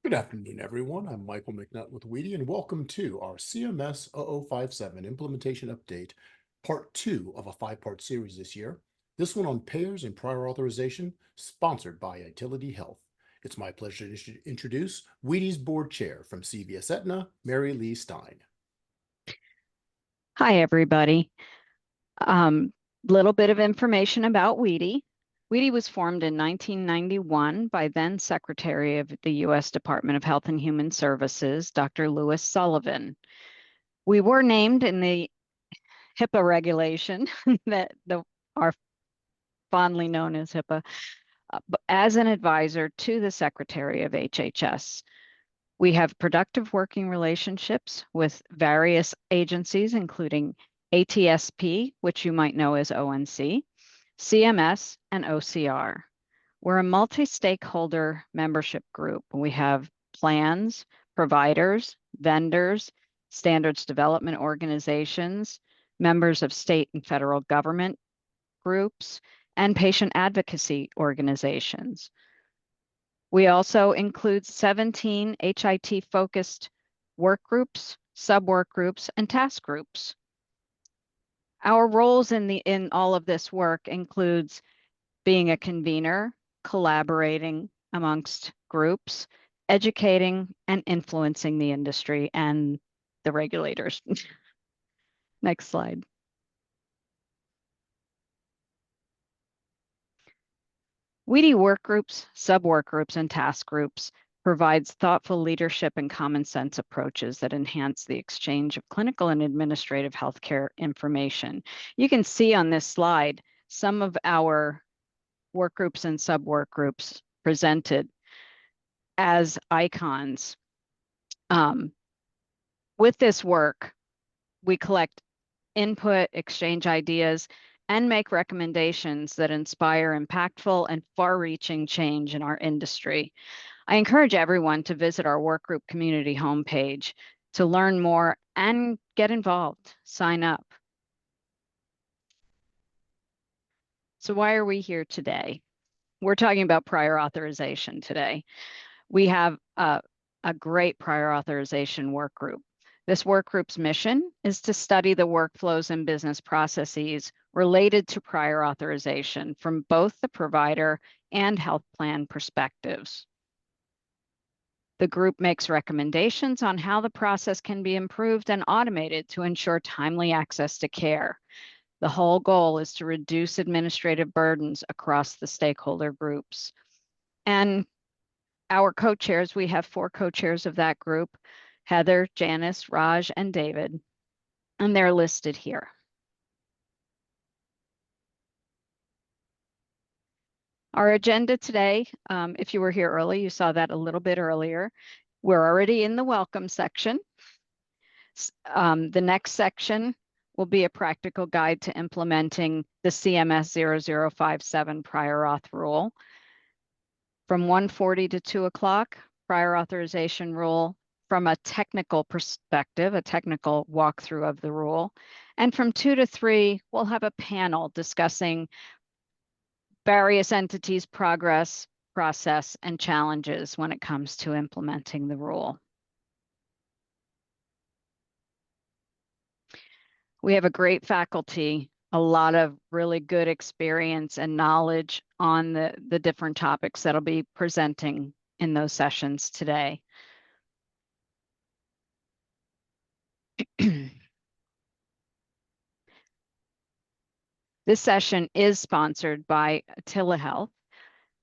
Good afternoon, everyone. I'm Michael McNutt with Weedy, and welcome to our CMS 0057 Implementation Update, Part 2 of a 5-part series this year. This one on payers and prior authorization, sponsored by Utility Health. It's my pleasure to introduce Weedy's board chair from CVS Aetna, Mary Lee Stein. Hi, everybody. Little bit of information about Weedy. Weedy was formed in 1991 by then Secretary of the U.S. Department of Health and Human Services, Dr. Lewis Sullivan. We were named in the HIPAA regulation that are fondly known as HIPAA as an advisor to the Secretary of HHS. We have productive working relationships with various agencies, including ATSP, which you might know as ONC, CMS, and OCR. We're a multi-stakeholder membership group. We have plans, providers, vendors, standards development organizations, members of state and federal government groups, and patient advocacy organizations. We also include 17 HIT-focused work groups, sub-work groups, and task groups. Our roles in all of this work includes being a convener, collaborating amongst groups, educating and influencing the industry and the regulators. Next slide. Weedy work groups, sub-work groups, and task groups provides thoughtful leadership and common sense approaches that enhance the exchange of clinical and administrative healthcare information. You can see on this slide some of our work groups and sub-work groups presented as icons. With this work, we collect input, exchange ideas, and make recommendations that inspire impactful and far-reaching change in our industry. I encourage everyone to visit our workgroup community homepage to learn more and get involved, sign up. So why are we here today? We're talking about prior authorization today. We have a great prior authorization work group. This work group's mission is to study the workflows and business processes related to prior authorization from both the provider and health plan perspectives. The group makes recommendations on how the process can be improved and automated to ensure timely access to care. The whole goal is to reduce administrative burdens across the stakeholder groups. And our co-chairs, we have 4 co-chairs of that group: Heather, Janice, Raj, and David, and they're listed here. Our agenda today, if you were here early, you saw that a little bit earlier. We're already in the welcome section. The next section will be a practical guide to implementing the CMS 0057 prior auth rule. From 1:40 to 2 o'clock, prior authorization rule from a technical perspective, a technical walkthrough of the rule. And from 2 to 3, we'll have a panel discussing various entities' progress, process, and challenges when it comes to implementing the rule. We have a great faculty, a lot of really good experience and knowledge on the different topics that'll be presenting in those sessions today. This session is sponsored by Utility Health,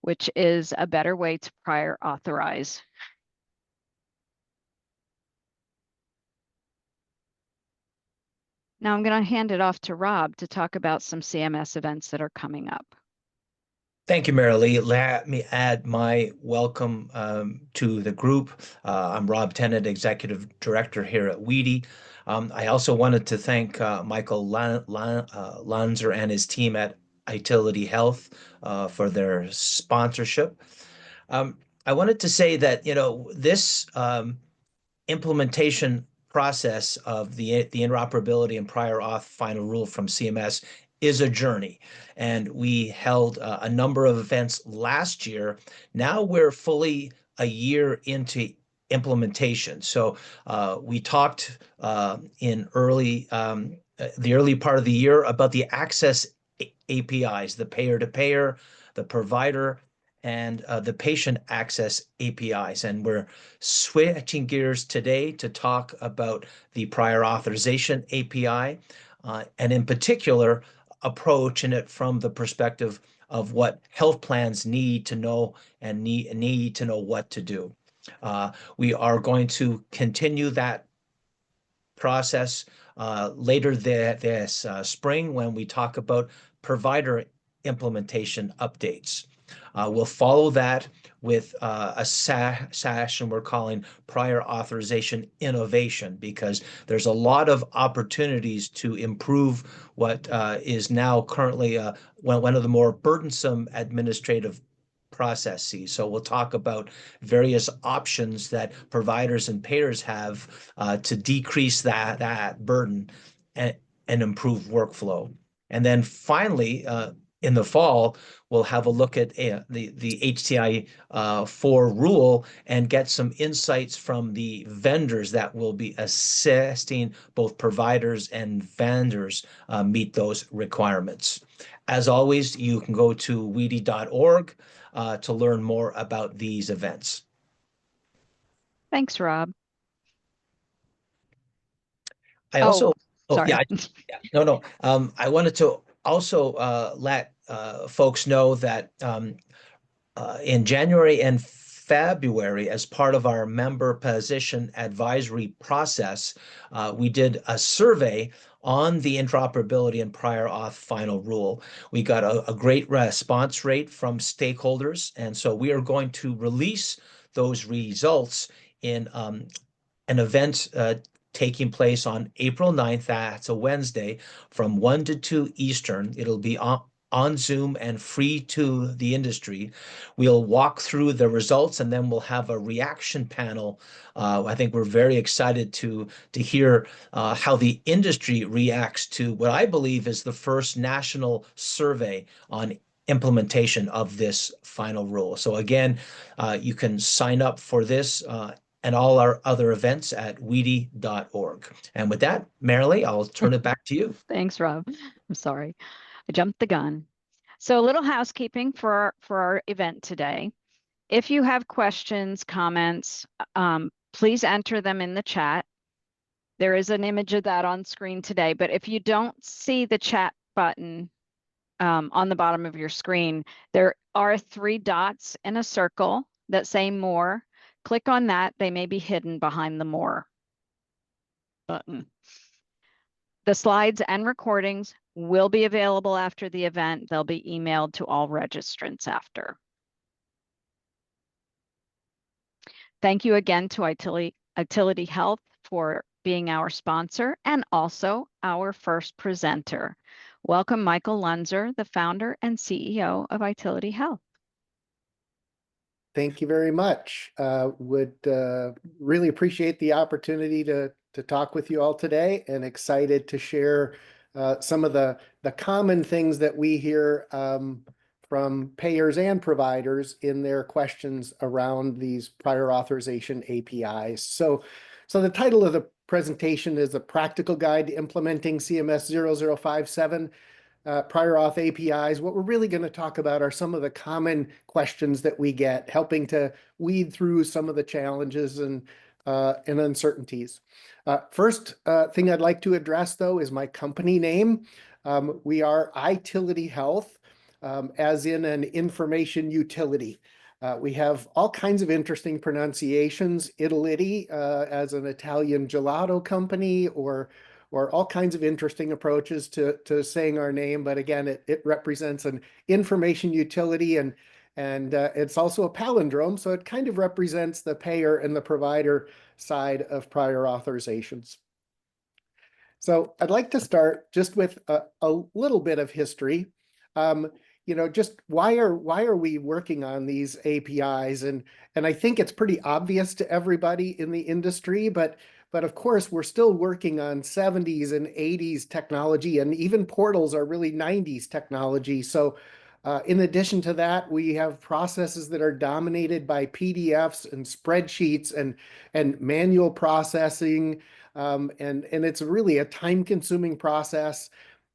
which is a better way to prior authorize. Now I'm going to hand it off to Rob to talk about some CMS events that are coming up. Thank you, Mary Lee. Let me add my welcome to the group. I'm Rob Tennant, Executive Director here at Weedy. I also wanted to thank Michael Lanzer and his team at Utility Health for their sponsorship. I wanted to say that, this implementation process of the interoperability and prior auth final rule from CMS is a journey. And we held a number of events last year. Now we're fully a year into implementation. So we talked in the early part of the year about the access APIs, the payer-to-payer, the provider, and the patient access APIs. And we're switching gears today to talk about the prior authorization API, and in particular, approaching it from the perspective of what health plans need to know and need to know what to do. We are going to continue that process later this spring when we talk about provider implementation updates. We'll follow that with a session we're calling prior authorization innovation, because there's a lot of opportunities to improve what is now currently one of the more burdensome administrative processes. So we'll talk about various options that providers and payers have to decrease that burden and improve workflow. And then finally, in the fall, we'll have a look at the HCI 4 rule and get some insights from the vendors that will be assisting both providers and vendors meet those requirements. As always, you can go to weedy.org to learn more about these events. Thanks, Rob. I also, sorry. no. I wanted to also let folks know that in January and February, as part of our member position advisory process, we did a survey on the interoperability and prior auth final rule. We got a great response rate from stakeholders, and so we are going to release those results in an event taking place on April 9th. That's a Wednesday from 1 to 2 Eastern. It'll be on Zoom and free to the industry. We'll walk through the results and then we'll have a reaction panel. I think we're very excited to hear how the industry reacts to what I believe is the first national survey on implementation of this final rule. So again, you can sign up for this and all our other events at weedy.org. And with that, Marilee, I'll turn it back to you. Thanks, Rob. I'm sorry. I jumped the gun. So a little housekeeping for our event today. If you have questions, comments, please enter them in the chat. There is an image of that on screen today, but if you don't see the chat button on the bottom of your screen, there are 3 dots in a circle that say more. Click on that. They may be hidden behind the more button. The slides and recordings will be available after the event. They'll be emailed to all registrants after. Thank you again to Itility Health for being our sponsor and also our first presenter. Welcome, Michael Lunzer, the founder and CEO of Itility Health. Thank you very much. Would really appreciate the opportunity to talk with you all today, and excited to share some of the common things that we hear from payers and providers in their questions around these prior authorization APIs. So the title of the presentation is A Practical Guide to Implementing CMS 0057 Prior Auth APIs. What we're really going to talk about are some of the common questions that we get, helping to weed through some of the challenges and uncertainties. First thing I'd like to address, though, is my company name. We are Itility Health, as in an information utility. We have all kinds of interesting pronunciations. Itility as an Italian gelato company, or all kinds of interesting approaches to saying our name. But again, it represents an information utility, and it's also a palindrome, so it kind of represents the payer and the provider side of prior authorizations. So I'd like to start just with a little bit of history. Just why are we working on these APIs? And I think it's pretty obvious to everybody in the industry, but of course, we're still working on 70s and 80s technology, and even portals are really 90s technology. So In addition to that, we have processes that are dominated by PDFs and spreadsheets and manual processing. And it's really a time-consuming process.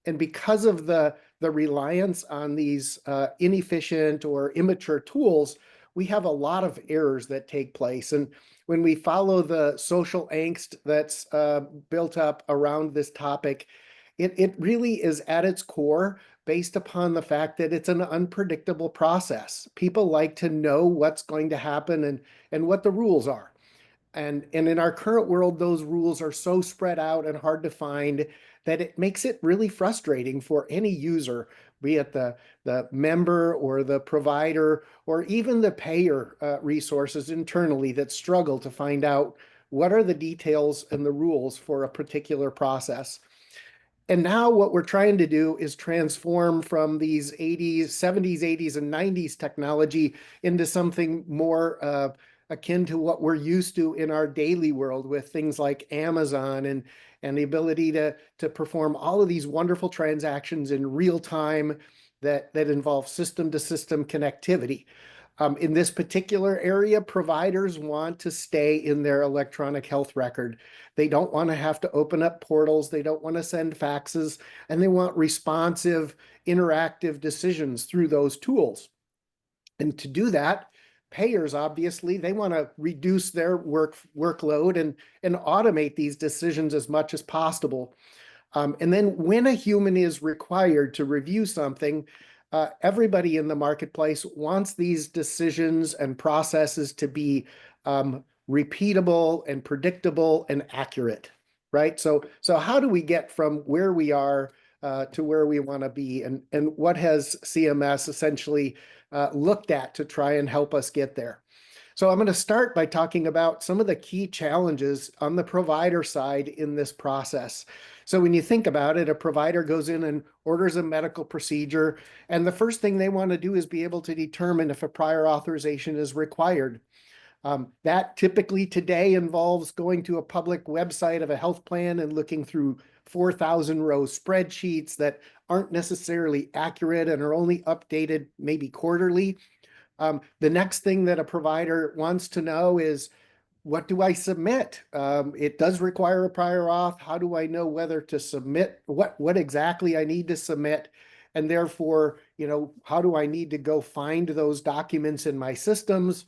And because of the reliance on these inefficient or immature tools, we have a lot of errors that take place. And when we follow the social angst that's built up around this topic, it really is at its core based upon the fact that it's an unpredictable process. People like to know what's going to happen and what the rules are. And in our current world, those rules are so spread out and hard to find that it makes it really frustrating for any user, be it the member or the provider or even the payer resources internally that struggle to find out what are the details and the rules for a particular process. And now what we're trying to do is transform from these 80s, 70s, 80s, and 90s technology into something more akin to what we're used to in our daily world with things like Amazon and the ability to perform all of these wonderful transactions in real time that involve system-to-system connectivity. In this particular area, providers want to stay in their electronic health record. They don't want to have to open up portals. They don't want to send faxes, and they want responsive, interactive decisions through those tools. And to do that, payers, obviously, they want to reduce their workload and automate these decisions as much as possible. And then when a human is required to review something, everybody in the marketplace wants these decisions and processes to be repeatable and predictable and accurate, right? So how do we get from where we are to where we want to be? And what has CMS essentially looked at to try and help us get there? So I'm going to start by talking about some of the key challenges on the provider side in this process. So when you think about it, a provider goes in and orders a medical procedure, and the first thing they want to do is be able to determine if a prior authorization is required. That typically today involves going to a public website of a health plan and looking through 4,000 row spreadsheets that aren't necessarily accurate and are only updated maybe quarterly. The next thing that a provider wants to know is, what do I submit? It does require a prior auth. How do I know whether to submit, what exactly I need to submit? And therefore, how do I need to go find those documents in my systems?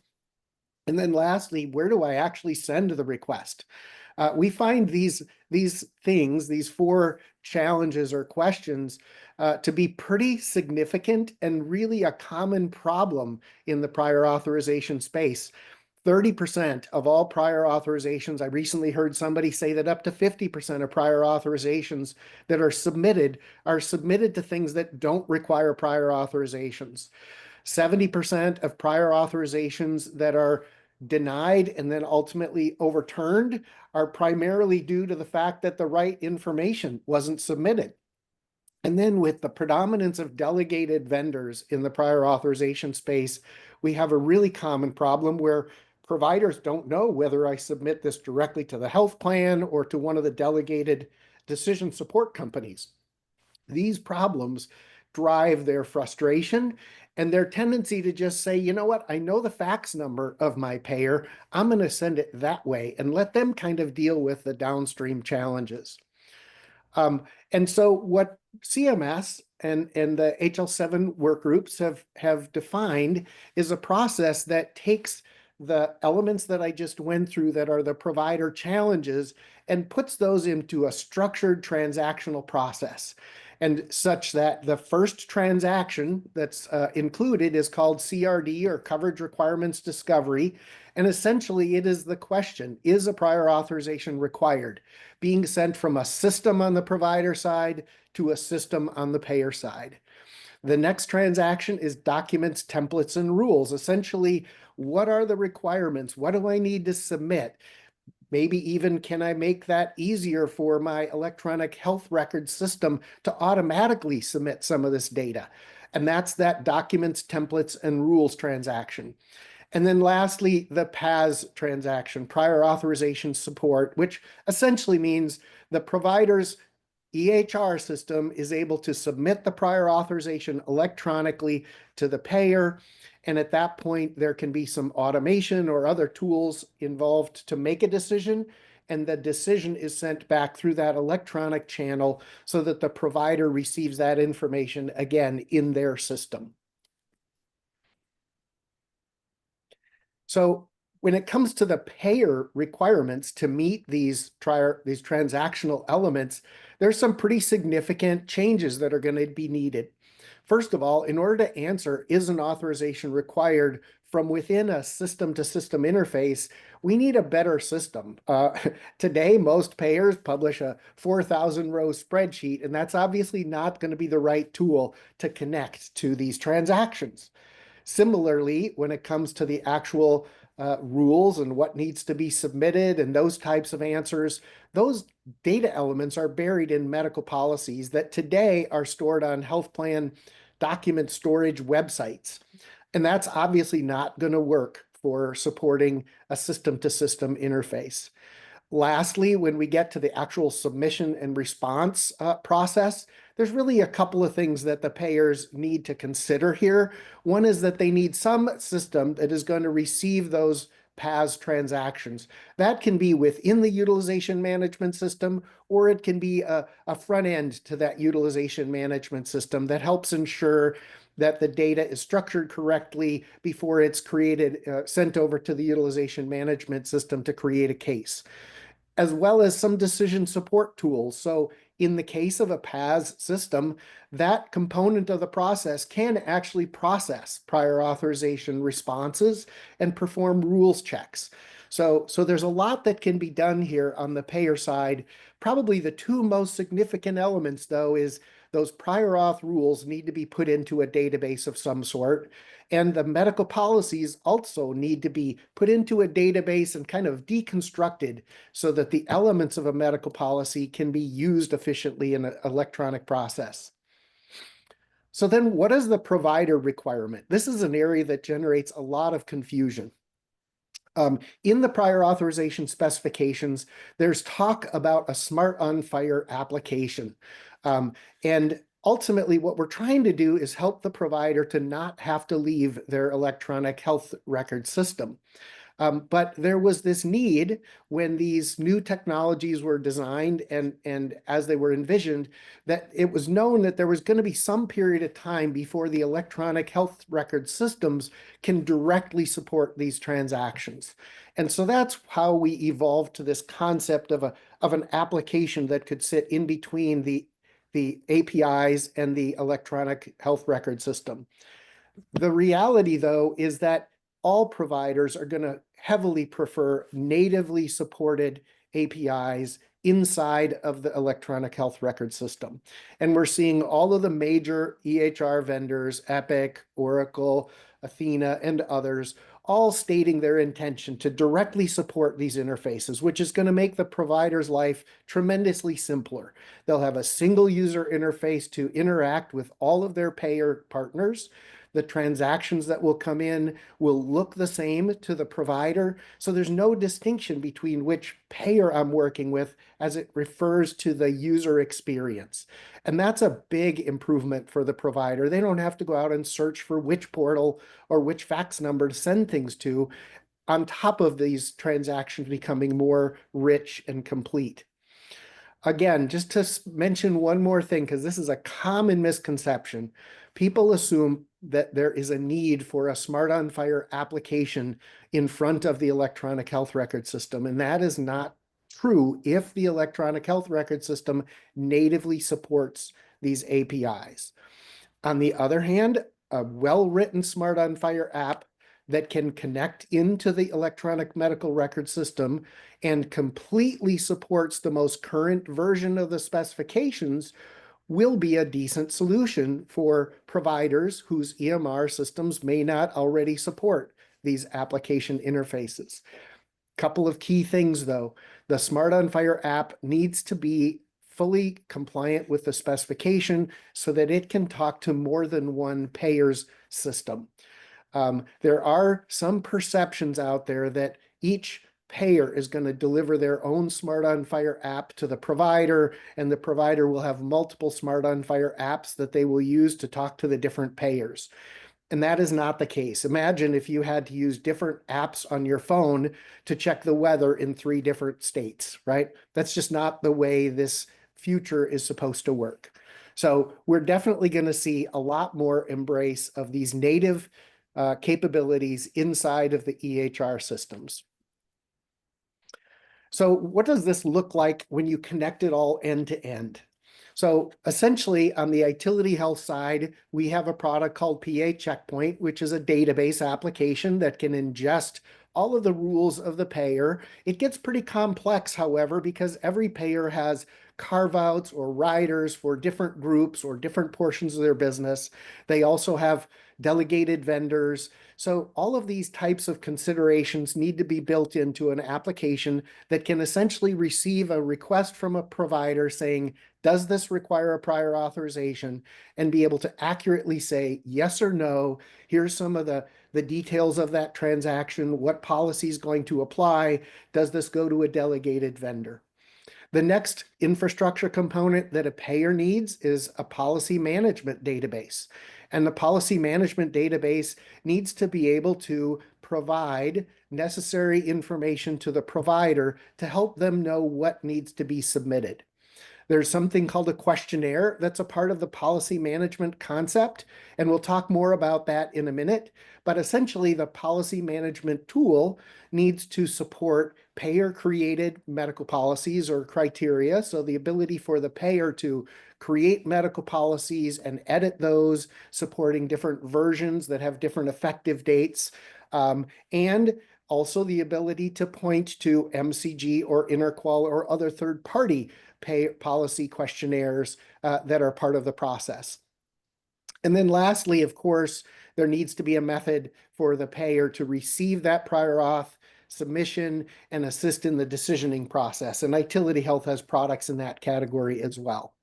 And then lastly, where do I actually send the request? We find these things, these four challenges or questions, to be pretty significant and really a common problem in the prior authorization space. 30% of all prior authorizations, I recently heard somebody say that up to 50% of prior authorizations that are submitted to things that don't require prior authorizations. 70% of prior authorizations that are denied and then ultimately overturned are primarily due to the fact that the right information wasn't submitted. And then with the predominance of delegated vendors in the prior authorization space, we have a really common problem where providers don't know whether I submit this directly to the health plan or to one of the delegated decision support companies. These problems drive their frustration and their tendency to just say, you know what, I know the fax number of my payer, I'm going to send it that way and let them kind of deal with the downstream challenges. And so what CMS and the HL7 work groups have defined is a process that takes the elements that I just went through that are the provider challenges and puts those into a structured transactional process. And such that the first transaction that's included is called CRD, or Coverage Requirements Discovery. And essentially it is the question, is a prior authorization required? Being sent from a system on the provider side to a system on the payer side. The next transaction is documents, templates, and rules. Essentially, what are the requirements? What do I need to submit? Maybe even can I make that easier for my electronic health record system to automatically submit some of this data? And that's that documents, templates, and rules transaction. And then lastly, the PAS transaction, prior authorization support, which essentially means the providers EHR system is able to submit the prior authorization electronically to the payer. And at that point, there can be some automation or other tools involved to make a decision. And the decision is sent back through that electronic channel so that the provider receives that information again in their system. So when it comes to the payer requirements to meet these transactional elements, there's some pretty significant changes that are going to be needed. First of all, in order to answer, is an authorization required from within a system-to-system interface, we need a better system. Today, most payers publish a 4,000-row spreadsheet, and that's obviously not going to be the right tool to connect to these transactions. Similarly, when it comes to the actual rules and what needs to be submitted and those types of answers, those data elements are buried in medical policies that today are stored on health plan document storage websites. And that's obviously not going to work for supporting a system-to-system interface. Lastly, when we get to the actual submission and response process, there's really a couple of things that the payers need to consider here. One is that they need some system that is going to receive those PAS transactions. That can be within the utilization management system, or it can be a front end to that utilization management system that helps ensure that the data is structured correctly before it's created, sent over to the utilization management system to create a case, as well as some decision support tools. So in the case of a PAS system, that component of the process can actually process prior authorization responses and perform rules checks. So there's a lot that can be done here on the payer side. Probably the two most significant elements, though, is those prior auth rules need to be put into a database of some sort. And the medical policies also need to be put into a database and kind of deconstructed so that the elements of a medical policy can be used efficiently in an electronic process. So then what is the provider requirement? This is an area that generates a lot of confusion. In the prior authorization specifications, there's talk about a smart on fire application. And ultimately, what we're trying to do is help the provider to not have to leave their electronic health record system. But there was this need when these new technologies were designed and as they were envisioned, that it was known that there was going to be some period of time before the electronic health record systems can directly support these transactions. And so that's how we evolved to this concept of an application that could sit in between the APIs and the electronic health record system. The reality, though, is that all providers are going to heavily prefer natively supported APIs inside of the electronic health record system. And we're seeing all of the major EHR vendors, Epic, Oracle, Athena, and others, all stating their intention to directly support these interfaces, which is going to make the provider's life tremendously simpler. They'll have a single user interface to interact with all of their payer partners. The transactions that will come in will look the same to the provider. So there's no distinction between which payer I'm working with as it refers to the user experience. And that's a big improvement for the provider. They don't have to go out and search for which portal or which fax number to send things to, on top of these transactions becoming more rich and complete. Again, just to mention one more thing, because this is a common misconception. People assume that there is a need for a smart on fire application in front of the electronic health record system, and that is not true if the electronic health record system natively supports these APIs. On the other hand, a well-written smart on fire app that can connect into the electronic medical record system and completely supports the most current version of the specifications will be a decent solution for providers whose EMR systems may not already support these application interfaces. Couple of key things, though. The Smart on Fire app needs to be fully compliant with the specification so that it can talk to more than one payer's system. There are some perceptions out there that each payer is going to deliver their own Smart on Fire app to the provider, and the provider will have multiple Smart on Fire apps that they will use to talk to the different payers. And that is not the case. Imagine if you had to use different apps on your phone to check the weather in 3 different states, right? That's just not the way this future is supposed to work. So we're definitely going to see a lot more embrace of these native capabilities inside of the EHR systems. So what does this look like when you connect it all end to end? So essentially on the utility health side, we have a product called PA Checkpoint, which is a database application that can ingest all of the rules of the payer. It gets pretty complex, however, because every payer has carve-outs or riders for different groups or different portions of their business. They also have delegated vendors. So all of these types of considerations need to be built into an application that can essentially receive a request from a provider saying, does this require a prior authorization? And be able to accurately say yes or no. Here's some of the details of that transaction. What policy is going to apply? Does this go to a delegated vendor? The next infrastructure component that a payer needs is a policy management database. And the policy management database needs to be able to provide necessary information to the provider to help them know what needs to be submitted. There's something called a questionnaire that's a part of the policy management concept, and we'll talk more about that in a minute. But essentially, the policy management tool needs to support payer-created medical policies or criteria, so the ability for the payer to create medical policies and edit those, supporting different versions that have different effective dates, and also the ability to point to MCG or InterQual or other third-party pay policy questionnaires that are part of the process. And then lastly, of course, there needs to be a method for the payer to receive that prior auth submission and assist in the decisioning process. And Utility Health has products in that category as well.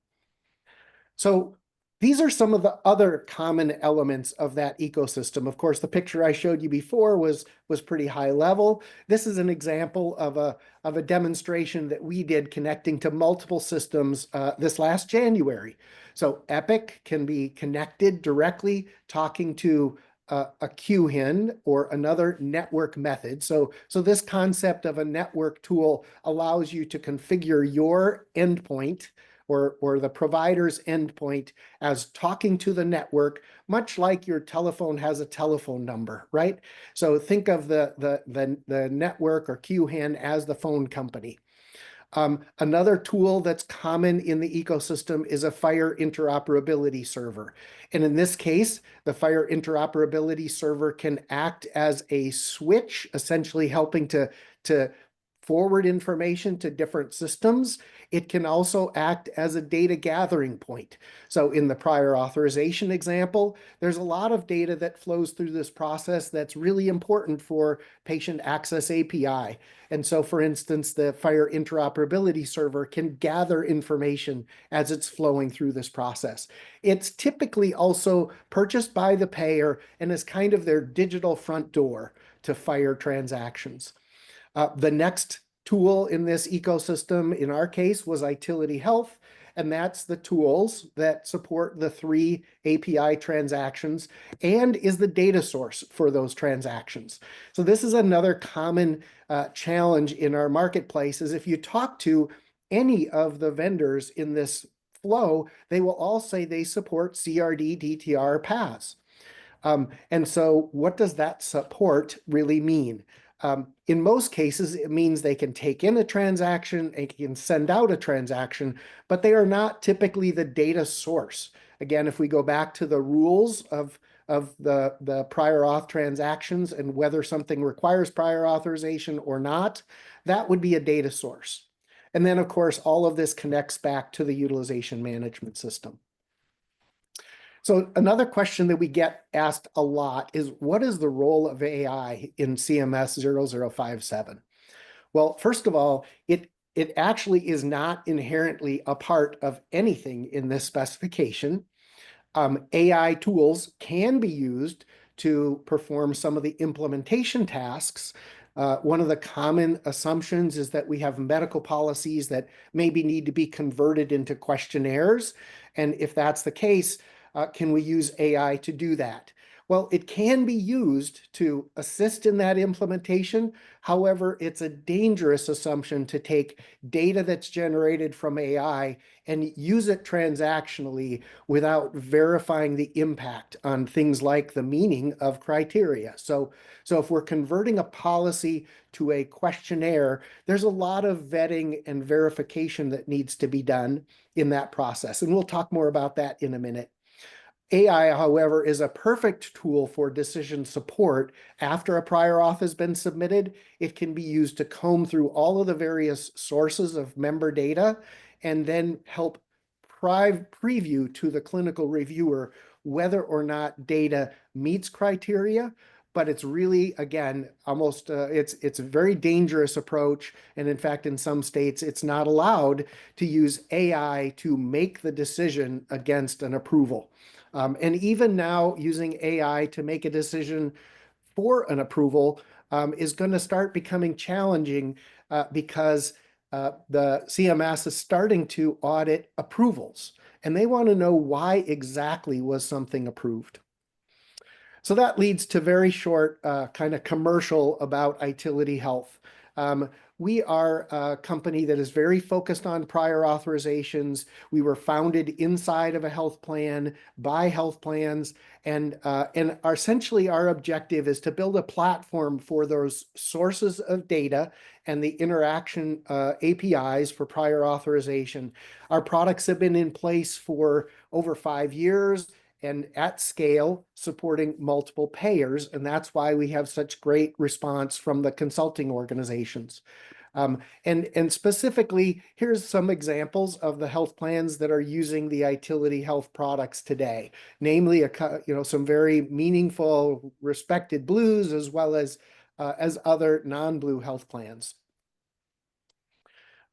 So these are some of the other common elements of that ecosystem. Of course, the picture I showed you before was pretty high level. This is an example of a demonstration that we did connecting to multiple systems this last January. So Epic can be connected directly, talking to a QHIN or another network method. So this concept of a network tool allows you to configure your endpoint or the provider's endpoint as talking to the network, much like your telephone has a telephone number, right? So think of the network or QHIN as the phone company. Another tool that's common in the ecosystem is a fire interoperability server. And in this case, the fire interoperability server can act as a switch, essentially helping to forward information to different systems. It can also act as a data gathering point. So in the prior authorization example, there's a lot of data that flows through this process that's really important for patient access API. And so, for instance, the fire interoperability server can gather information as it's flowing through this process. It's typically also purchased by the payer and is kind of their digital front door to fire transactions. The next tool in this ecosystem, in our case, was Utility Health, and that's the tools that support the 3 API transactions and is the data source for those transactions. So this is another common challenge in our marketplace, is if you talk to any of the vendors in this flow, they will all say they support CRD, DTR, PAS. And so what does that support really mean? In most cases, it means they can take in a transaction and can send out a transaction, but they are not typically the data source. Again, if we go back to the rules of the prior auth transactions and whether something requires prior authorization or not, that would be a data source. And then, of course, all of this connects back to the utilization management system. So another question that we get asked a lot is, what is the role of AI in CMS 0057? Well, first of all, it actually is not inherently a part of anything in this specification. AI tools can be used to perform some of the implementation tasks, One of the common assumptions is that we have medical policies that maybe need to be converted into questionnaires. And if that's the case, can we use AI to do that? Well, it can be used to assist in that implementation. However, it's a dangerous assumption to take data that's generated from AI and use it transactionally without verifying the impact on things like the meaning of criteria. So if we're converting a policy to a questionnaire, there's a lot of vetting and verification that needs to be done in that process. And we'll talk more about that in a minute. AI, however, is a perfect tool for decision support. After a prior auth has been submitted, it can be used to comb through all of the various sources of member data and then help preview to the clinical reviewer whether or not data meets criteria. But it's really, again, almost it's a very dangerous approach. And in fact, in some states, it's not allowed to use AI to make the decision against an approval. And even now, using AI to make a decision for an approval is going to start becoming challenging because the CMS is starting to audit approvals, and they want to know why exactly was something approved. So that leads to very short kind of commercial about Itility Health. We are a company that is very focused on prior authorizations. We were founded inside of a health plan by health plans, and essentially our objective is to build a platform for those sources of data and the interaction APIs for prior authorization. Our products have been in place for over 5 years and at scale, supporting multiple payers. And that's why we have such great response from the consulting organizations. And specifically, here's some examples of the health plans that are using the Itility Health products today, namely some very meaningful, respected Blues as well as other non-Blue health plans.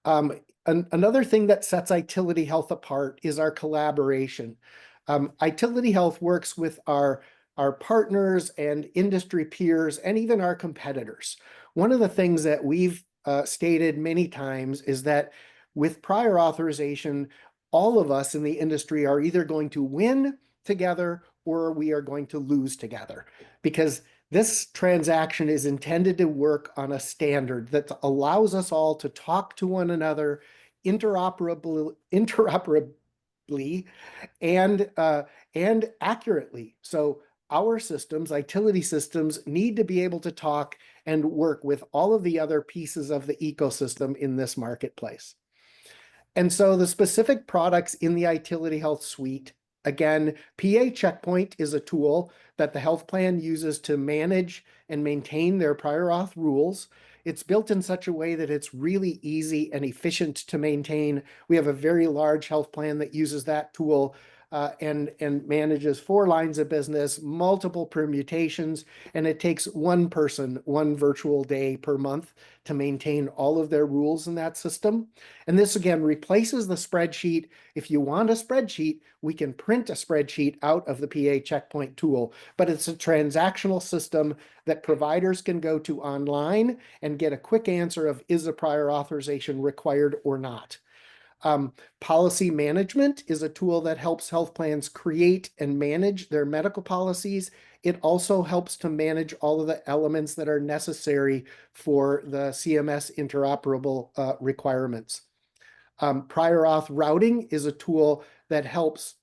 Another thing that sets Itility Health apart is our collaboration. Itility Health works with our partners and industry peers and even our competitors. One of the things that we've stated many times is that with prior authorization, all of us in the industry are either going to win together or we are going to lose together, because this transaction is intended to work on a standard that allows us all to talk to one another interoperably and accurately. So our systems, Itility systems, need to be able to talk and work with all of the other pieces of the ecosystem in this marketplace. And so the specific products in the Itility Health suite, again, PA Checkpoint is a tool that the health plan uses to manage and maintain their prior auth rules. It's built in such a way that it's really easy and efficient to maintain. We have a very large health plan that uses that tool and manages 4 lines of business, multiple permutations, and it takes one person, one virtual day per month to maintain all of their rules in that system. And this again replaces the spreadsheet. If you want a spreadsheet, we can print a spreadsheet out of the PA Checkpoint tool, but it's a transactional system that providers can go to online and get a quick answer of, is a prior authorization required or not? Policy management is a tool that helps health plans create and manage their medical policies. It also helps to manage all of the elements that are necessary for the CMS interoperable requirements. Prior auth routing is a tool that helps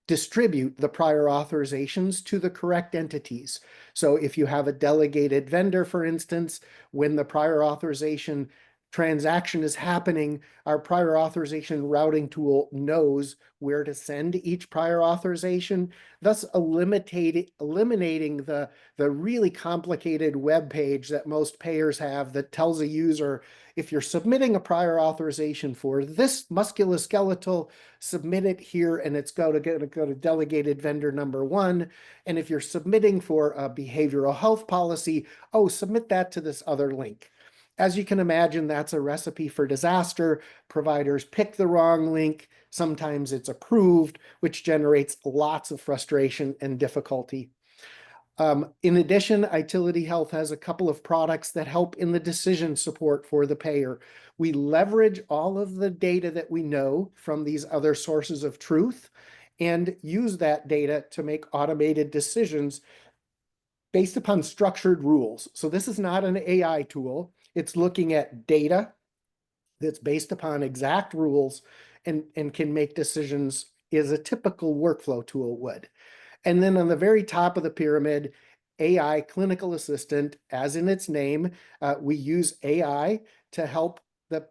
distribute the prior authorizations to the correct entities. So if you have a delegated vendor, for instance, when the prior authorization transaction is happening, our prior authorization routing tool knows where to send each prior authorization, thus eliminating the really complicated web page that most payers have that tells a user, if you're submitting a prior authorization for this musculoskeletal, submit it here and it's going to go to delegated vendor number 1. And if you're submitting for a behavioral health policy, oh, submit that to this other link. As you can imagine, that's a recipe for disaster. Providers pick the wrong link. Sometimes it's approved, which generates lots of frustration and difficulty. In addition, Itility Health has a couple of products that help in the decision support for the payer. We leverage all of the data that we know from these other sources of truth and use that data to make automated decisions based upon structured rules. So this is not an AI tool. It's looking at data that's based upon exact rules and can make decisions as a typical workflow tool would. And then on the very top of the pyramid, AI clinical assistant, as in its name, we use AI to help the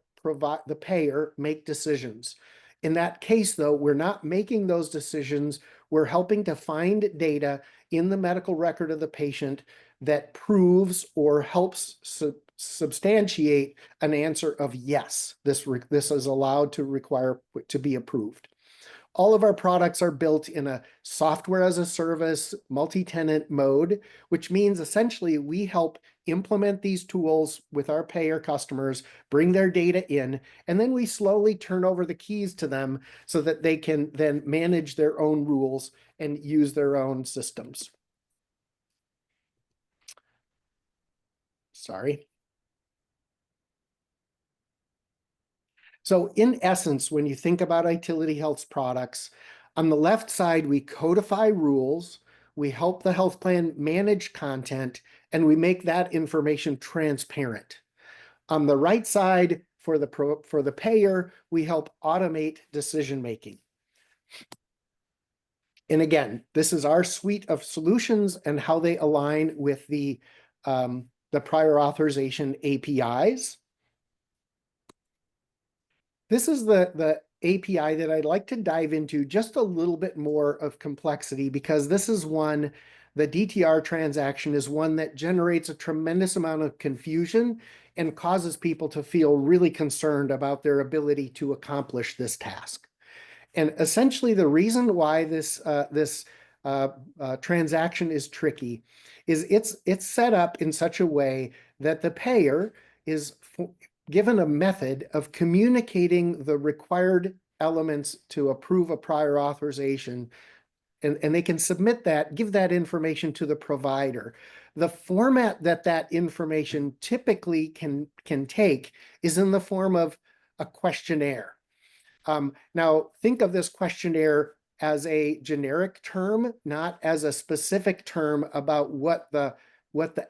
payer make decisions. In that case, though, we're not making those decisions. We're helping to find data in the medical record of the patient that proves or helps substantiate an answer of yes, this is allowed to require to be approved. All of our products are built in a software as a service, multi-tenant mode, which means essentially we help implement these tools with our payer customers, bring their data in, and then we slowly turn over the keys to them so that they can then manage their own rules and use their own systems. Sorry. So in essence, when you think about Itility Health's products, on the left side, we codify rules, we help the health plan manage content, and we make that information transparent. On the right side, for the payer, we help automate decision-making. And again, this is our suite of solutions and how they align with the prior authorization APIs. This is the API that I'd like to dive into just a little bit more of complexity, because this is one, the DTR transaction is one that generates a tremendous amount of confusion and causes people to feel really concerned about their ability to accomplish this task. And essentially the reason why this transaction is tricky is it's set up in such a way that the payer is given a method of communicating the required elements to approve a prior authorization, and they can submit that, give that information to the provider. The format that information typically can take is in the form of a questionnaire. Now, think of this questionnaire as a generic term, not as a specific term about what the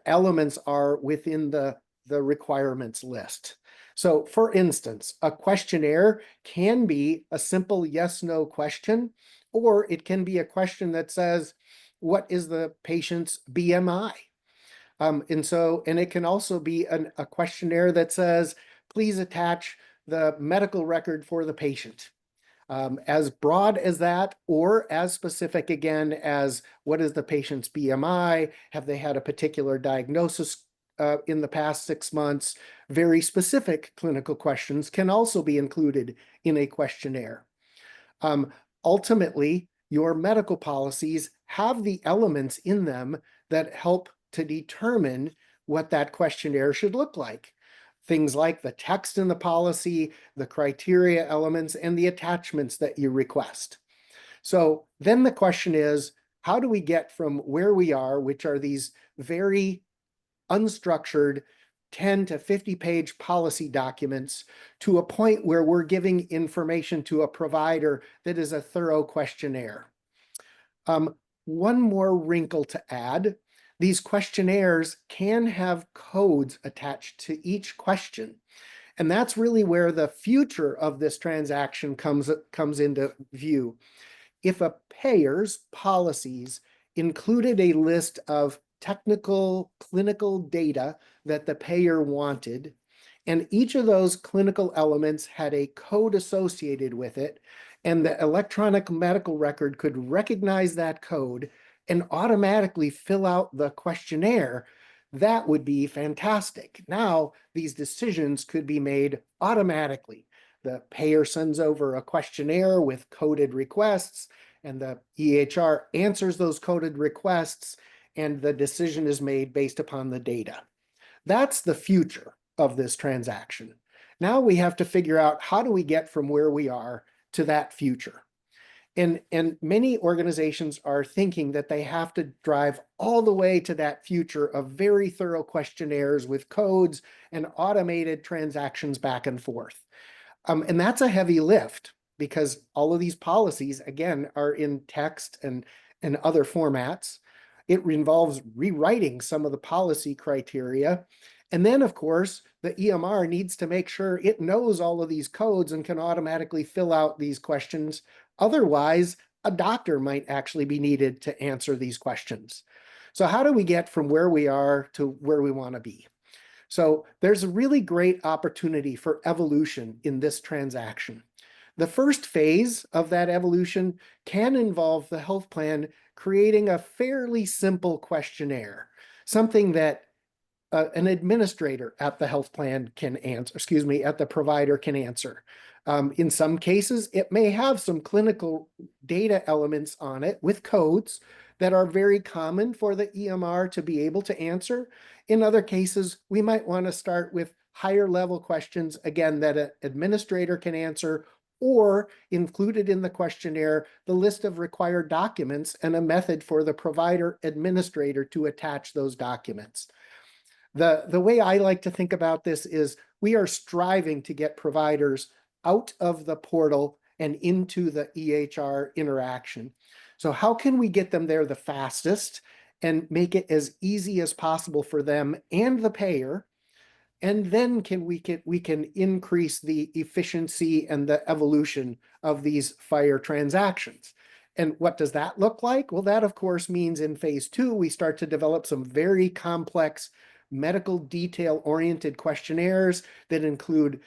elements are within the requirements list. So for instance, a questionnaire can be a simple yes/no question, or it can be a question that says, what is the patient's BMI? And it can also be a questionnaire that says, please attach the medical record for the patient. As broad as that, or as specific again as what is the patient's BMI? Have they had a particular diagnosis in the past 6 months? Very specific clinical questions can also be included in a questionnaire. Ultimately, your medical policies have the elements in them that help to determine what that questionnaire should look like. Things like the text in the policy, the criteria elements, and the attachments that you request. So then the question is, how do we get from where we are, which are these very unstructured 10 to 50 page policy documents, to a point where we're giving information to a provider that is a thorough questionnaire? One more wrinkle to add. These questionnaires can have codes attached to each question. And that's really where the future of this transaction comes into view. If a payer's policies included a list of technical clinical data that the payer wanted, and each of those clinical elements had a code associated with it, and the electronic medical record could recognize that code and automatically fill out the questionnaire, that would be fantastic. Now, these decisions could be made automatically. The payer sends over a questionnaire with coded requests, and the EHR answers those coded requests, and the decision is made based upon the data. That's the future of this transaction. Now we have to figure out, how do we get from where we are to that future? And many organizations are thinking that they have to drive all the way to that future of very thorough questionnaires with codes and automated transactions back and forth. And that's a heavy lift because all of these policies, again, are in text and other formats. It involves rewriting some of the policy criteria. And then, of course, the EMR needs to make sure it knows all of these codes and can automatically fill out these questions. Otherwise, a doctor might actually be needed to answer these questions. So how do we get from where we are to where we want to be? So there's a really great opportunity for evolution in this transaction. The first phase of that evolution can involve the health plan creating a fairly simple questionnaire, something that an administrator at the health plan can answer, at the provider can answer. In some cases, it may have some clinical data elements on it with codes that are very common for the EMR to be able to answer. In other cases, we might want to start with higher level questions, again, that an administrator can answer, or included in the questionnaire, the list of required documents and a method for the provider administrator to attach those documents. The way I like to think about this is we are striving to get providers out of the portal and into the EHR interaction. So how can we get them there the fastest and make it as easy as possible for them and the payer? And then we can increase the efficiency and the evolution of these FHIR transactions. And what does that look like? Well, that of course means in phase 2, we start to develop some very complex medical detail-oriented questionnaires that include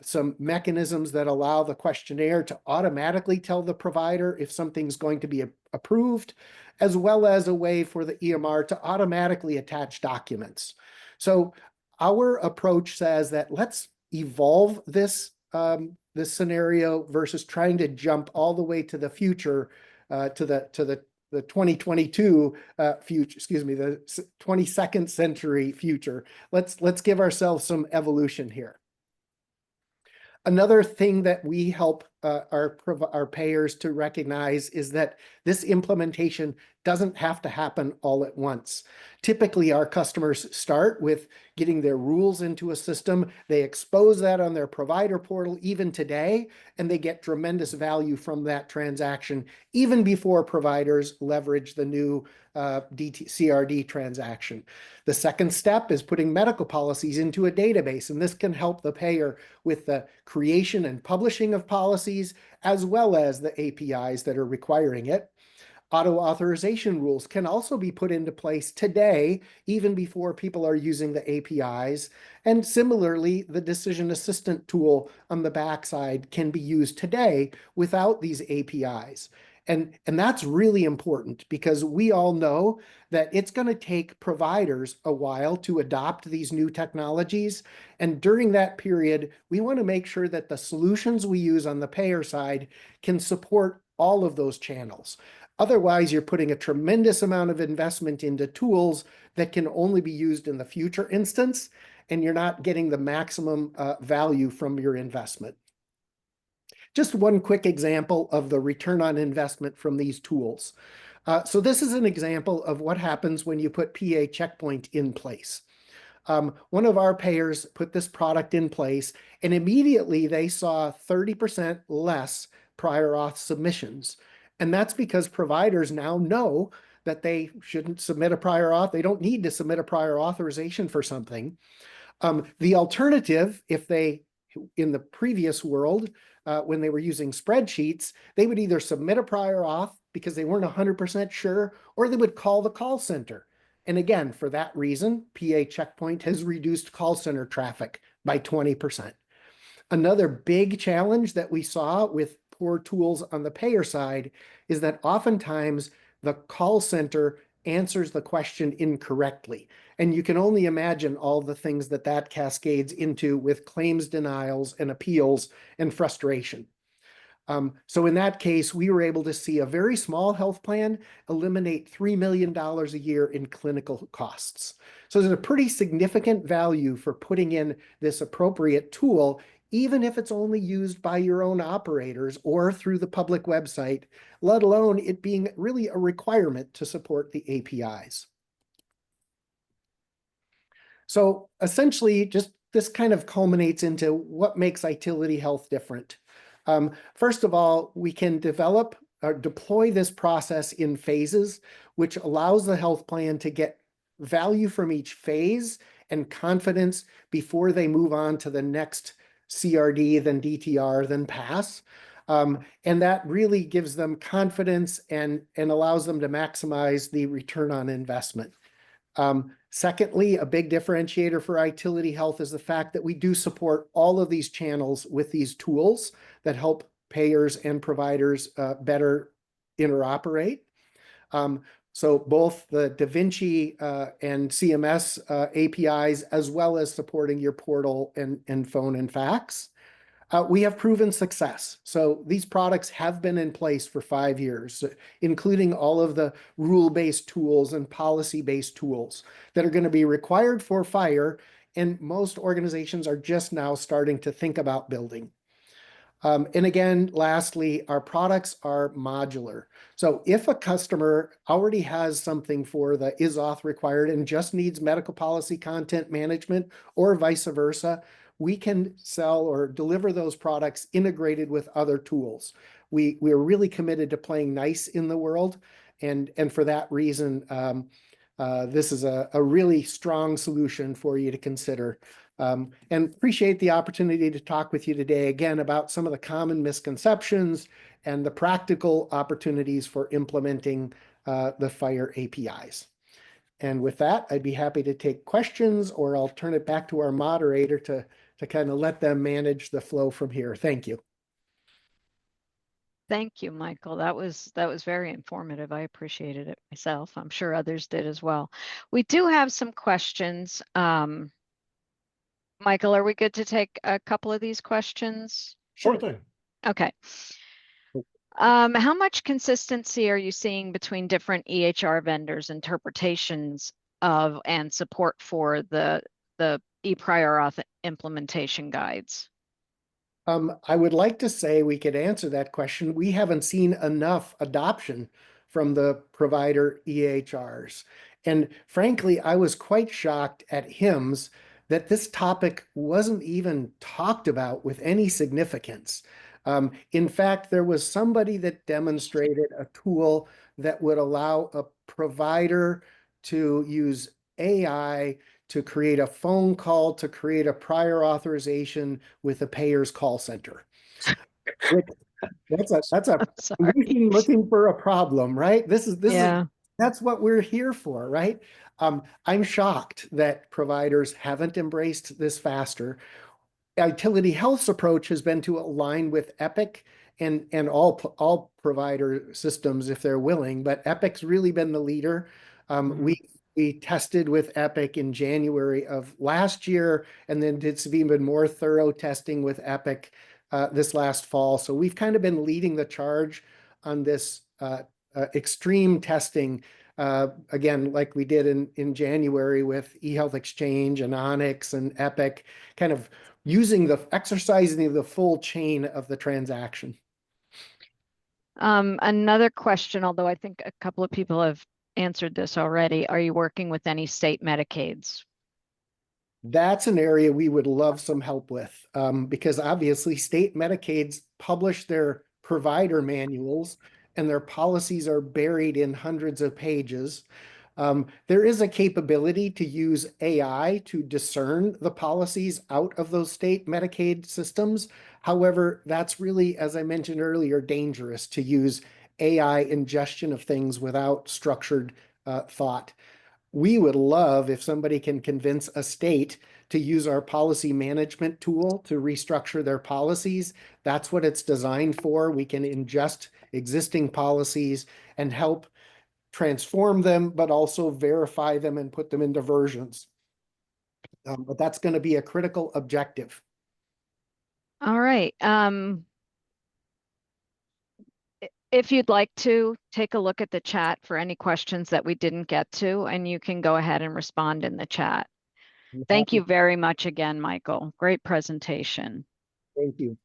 some mechanisms that allow the questionnaire to automatically tell the provider if something's going to be approved, as well as a way for the EMR to automatically attach documents. So our approach says that let's evolve this scenario versus trying to jump all the way to the future, to the 2022 future, the 22nd century future. Let's give ourselves some evolution here. Another thing that we help our payers to recognize is that this implementation doesn't have to happen all at once. Typically, our customers start with getting their rules into a system. They expose that on their provider portal even today, and they get tremendous value from that transaction even before providers leverage the new CRD transaction. The second step is putting medical policies into a database, and this can help the payer with the creation and publishing of policies, as well as the APIs that are requiring it. Auto authorization rules can also be put into place today, even before people are using the APIs. And similarly, the decision assistant tool on the backside can be used today without these APIs. And that's really important because we all know that it's going to take providers a while to adopt these new technologies. And during that period, we want to make sure that the solutions we use on the payer side can support all of those channels. Otherwise, you're putting a tremendous amount of investment into tools that can only be used in the future instance, and you're not getting the maximum value from your investment. Just one quick example of the return on investment from these tools. So this is an example of what happens when you put PA Checkpoint in place. One of our payers put this product in place, and immediately they saw 30% less prior auth submissions. And that's because providers now know that they shouldn't submit a prior auth. They don't need to submit a prior authorization for something. The alternative, if they, in the previous world, when they were using spreadsheets, they would either submit a prior auth because they weren't 100% sure, or they would call the call center. And again, for that reason, PA Checkpoint has reduced call center traffic by 20%. Another big challenge that we saw with poor tools on the payer side is that oftentimes the call center answers the question incorrectly. And you can only imagine all the things that that cascades into with claims denials and appeals and frustration. So in that case, we were able to see a very small health plan eliminate $3 million a year in clinical costs. So there's a pretty significant value for putting in this appropriate tool even if it's only used by your own operators or through the public website, let alone it being really a requirement to support the APIs. So essentially, just this kind of culminates into what makes Itility Health different. First of all, we can develop or deploy this process in phases, which allows the health plan to get value from each phase and confidence before they move on to the next CRD, then DTR, then pass. And that really gives them confidence and allows them to maximize the return on investment. Secondly, a big differentiator for Itility Health is the fact that we do support all of these channels with these tools that help payers and providers better interoperate. So both the DaVinci and CMS APIs, as well as supporting your portal and phone and fax. We have proven success. So these products have been in place for 5 years, including all of the rule-based tools and policy-based tools that are going to be required for FHIR, and most organizations are just now starting to think about building. And again, lastly, our products are modular. So if a customer already has something for the is-auth required and just needs medical policy content management or vice versa, we can sell or deliver those products integrated with other tools. We're really committed to playing nice in the world. And for that reason, this is a really strong solution for you to consider. And appreciate the opportunity to talk with you today again about some of the common misconceptions and the practical opportunities for implementing the FHIR APIs. And with that, I'd be happy to take questions, or I'll turn it back to our moderator to kind of let them manage the flow from here. Thank you. Thank you, Michael. That was very informative. I appreciated it myself. I'm sure others did as well. We do have some questions. Michael, are we good to take a couple of these questions? Sure thing. Okay. How much consistency are you seeing between different EHR vendors' interpretations of and support for the e-prior auth implementation guides? I would like to say we could answer that question. We haven't seen enough adoption from the provider EHRs. And frankly, I was quite shocked at HIMSS that this topic wasn't even talked about with any significance. In fact, there was somebody that demonstrated a tool that would allow a provider to use AI to create a phone call, to create a prior authorization with a payer's call center. That's a solution looking for a problem, right? That's what we're here for, right? I'm shocked that providers haven't embraced this faster. Itility Health's approach has been to align with Epic and all provider systems if they're willing, but Epic's really been the leader. We tested with Epic in January of last year, and then did some even more thorough testing with Epic this last fall. So we've kind of been leading the charge on this extreme testing, again, like we did in January with eHealth Exchange and Onyx and Epic, kind of exercising the full chain of the transaction. Another question, although I think a couple of people have answered this already. Are you working with any state Medicaids? That's an area we would love some help with, because obviously state Medicaids publish their provider manuals and their policies are buried in hundreds of pages. There is a capability to use AI to discern the policies out of those state Medicaid systems. However, that's really, as I mentioned earlier, dangerous to use AI ingestion of things without structured thought. We would love if somebody can convince a state to use our policy management tool to restructure their policies. That's what it's designed for. We can ingest existing policies and help transform them, but also verify them and put them into versions. But that's going to be a critical objective. All right. If you'd like to take a look at the chat for any questions that we didn't get to, and you can go ahead and respond in the chat. Thank you very much again, Michael. Great presentation. Thank you.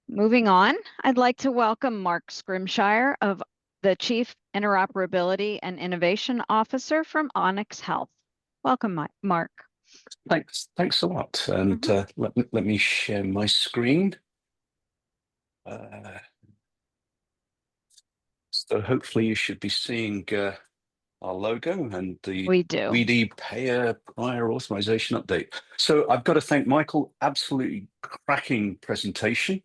Moving on, I'd like to welcome Mark Scrimshire, the Chief Interoperability and Innovation Officer from Onyx Health. Welcome, Mark. Thanks a lot. And let me share my screen. So hopefully you should be seeing our logo and the We do. WEDI payer prior authorization update. So I've got to thank Michael. Absolutely cracking presentation.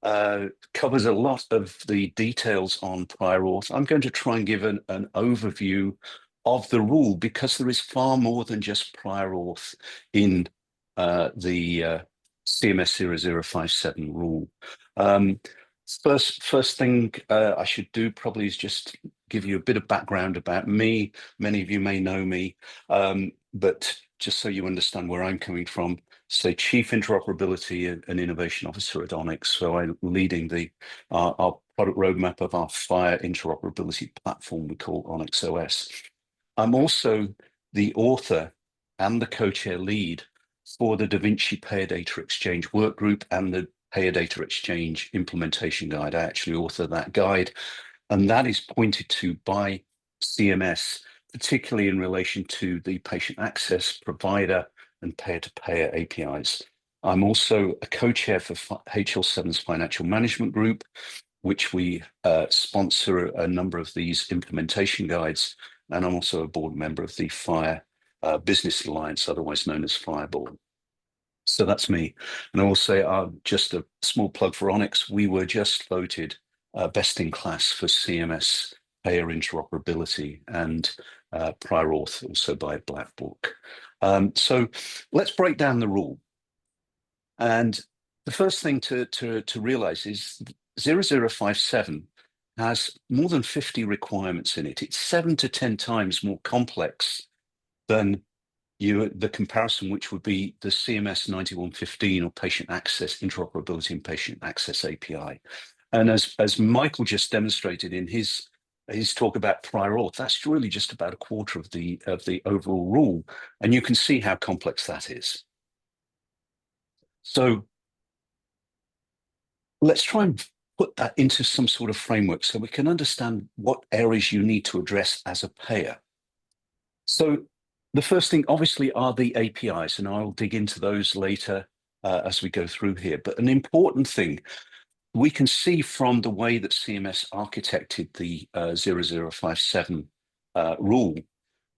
Covers a lot of the details on prior auth. I'm going to try and give an overview of the rule because there is far more than just prior auth in the CMS 0057 rule. First thing I should do probably is just give you a bit of background about me. Many of you may know me, but just so you understand where I'm coming from, say Chief Interoperability and Innovation Officer at Onyx. So I'm leading our product roadmap of our FHIR interoperability platform we call Onyx OS. I'm also the author and the co-chair lead for the Da Vinci Payer Data Exchange Workgroup and the Payer Data Exchange Implementation Guide. I actually author that guide, and that is pointed to by CMS, particularly in relation to the patient access, provider, and payer-to-payer APIs. I'm also a co-chair for HL7's Financial Management Group, which we sponsor a number of these implementation guides, and I'm also a board member of the FHIR Business Alliance, otherwise known as Fireboard. So that's me. And I will say, just a small plug for Onyx, we were just voted best in class for CMS payer interoperability and prior auth, also by Black Book. So let's break down the rule. And the first thing to realize is 0057 has more than 50 requirements in it. It's 7 to 10 times more complex than the comparison, which would be the CMS 9115 or patient access interoperability and patient access API. And as Michael just demonstrated in his talk about prior auth, that's really just about a quarter of the overall rule. And you can see how complex that is. So let's try and put that into some sort of framework so we can understand what areas you need to address as a payer. So the first thing, obviously, are the APIs, and I'll dig into those later as we go through here. But an important thing we can see from the way that CMS architected the 0057 rule,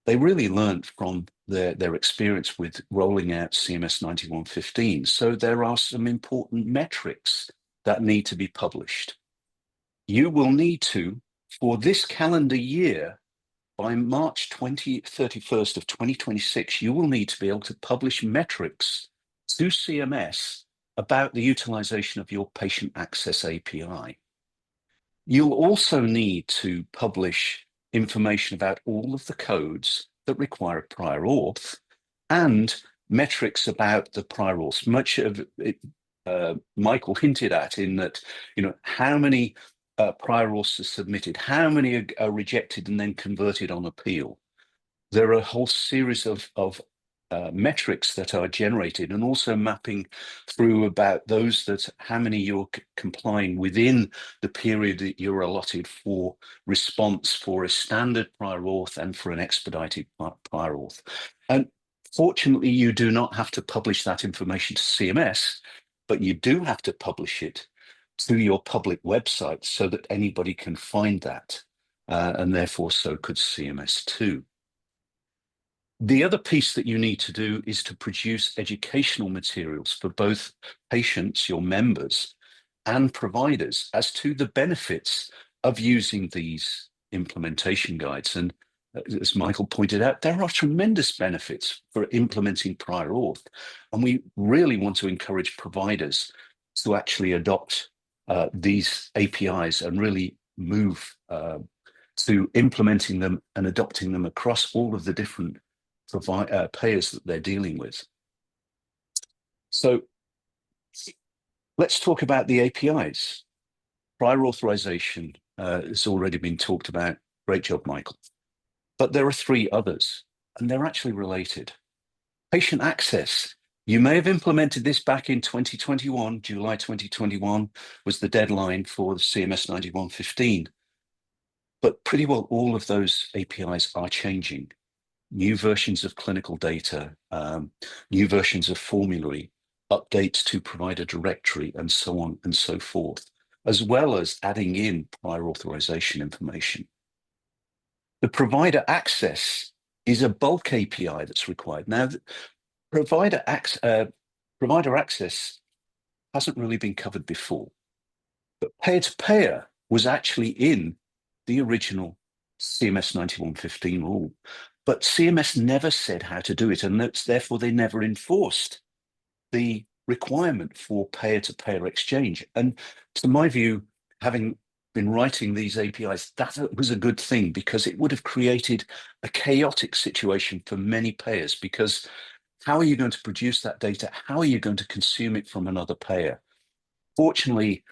they really learned from their experience with rolling out CMS 9115. So there are some important metrics that need to be published. You will need to, for this calendar year, by March 31st of 2026, you will need to be able to publish metrics to CMS about the utilization of your patient access API. You'll also need to publish information about all of the codes that require a prior auth and metrics about the prior auth. Much of it, Michael hinted at in that, how many prior auths are submitted, how many are rejected and then converted on appeal. There are a whole series of metrics that are generated, and also mapping through about those that how many you're complying within the period that you're allotted for response for a standard prior auth and for an expedited prior auth. And fortunately, you do not have to publish that information to CMS, but you do have to publish it to your public website so that anybody can find that, and therefore so could CMS too. The other piece that you need to do is to produce educational materials for both patients, your members, and providers as to the benefits of using these implementation guides. And as Michael pointed out, there are tremendous benefits for implementing prior auth. And we really want to encourage providers to actually adopt these APIs and really move to implementing them and adopting them across all of the different payers that they're dealing with. So let's talk about the APIs. Prior authorization has already been talked about. Great job, Michael. But there are 3 others, and they're actually related. Patient access You may have implemented this back in 2021, July 2021 was the deadline for the CMS 9115. But pretty well all of those APIs are changing. New versions of clinical data, new versions of formulary, updates to provider directory, and so on and so forth, as well as adding in prior authorization information. The provider access is a bulk API that's required. Now, provider access hasn't really been covered before, but payer-to-payer was actually in the original CMS 9115 rule, but CMS never said how to do it, and therefore they never enforced the requirement for payer-to-payer exchange. And to my view, having been writing these APIs, that was a good thing, because it would have created a chaotic situation for many payers, because how are you going to produce that data? How are you going to consume it from another payer? Fortunately,